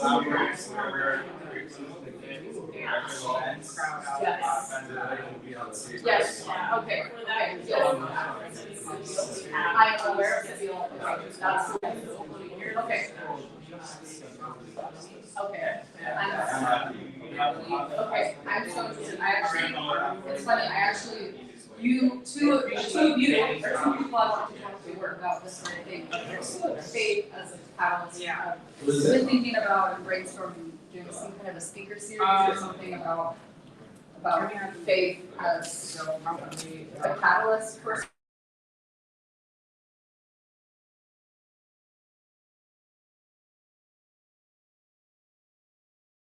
I'm going to deep dive. Yes, okay, yes. I am aware of the deal, okay, that's, okay. Okay. Okay, I'm so, I actually, it's funny, I actually, two of you, or two people I want to talk to work about this very thing, faith as a catalyst. Yeah. We've been thinking about and brainstorming, doing some kind of a speaker series or something about faith as a catalyst for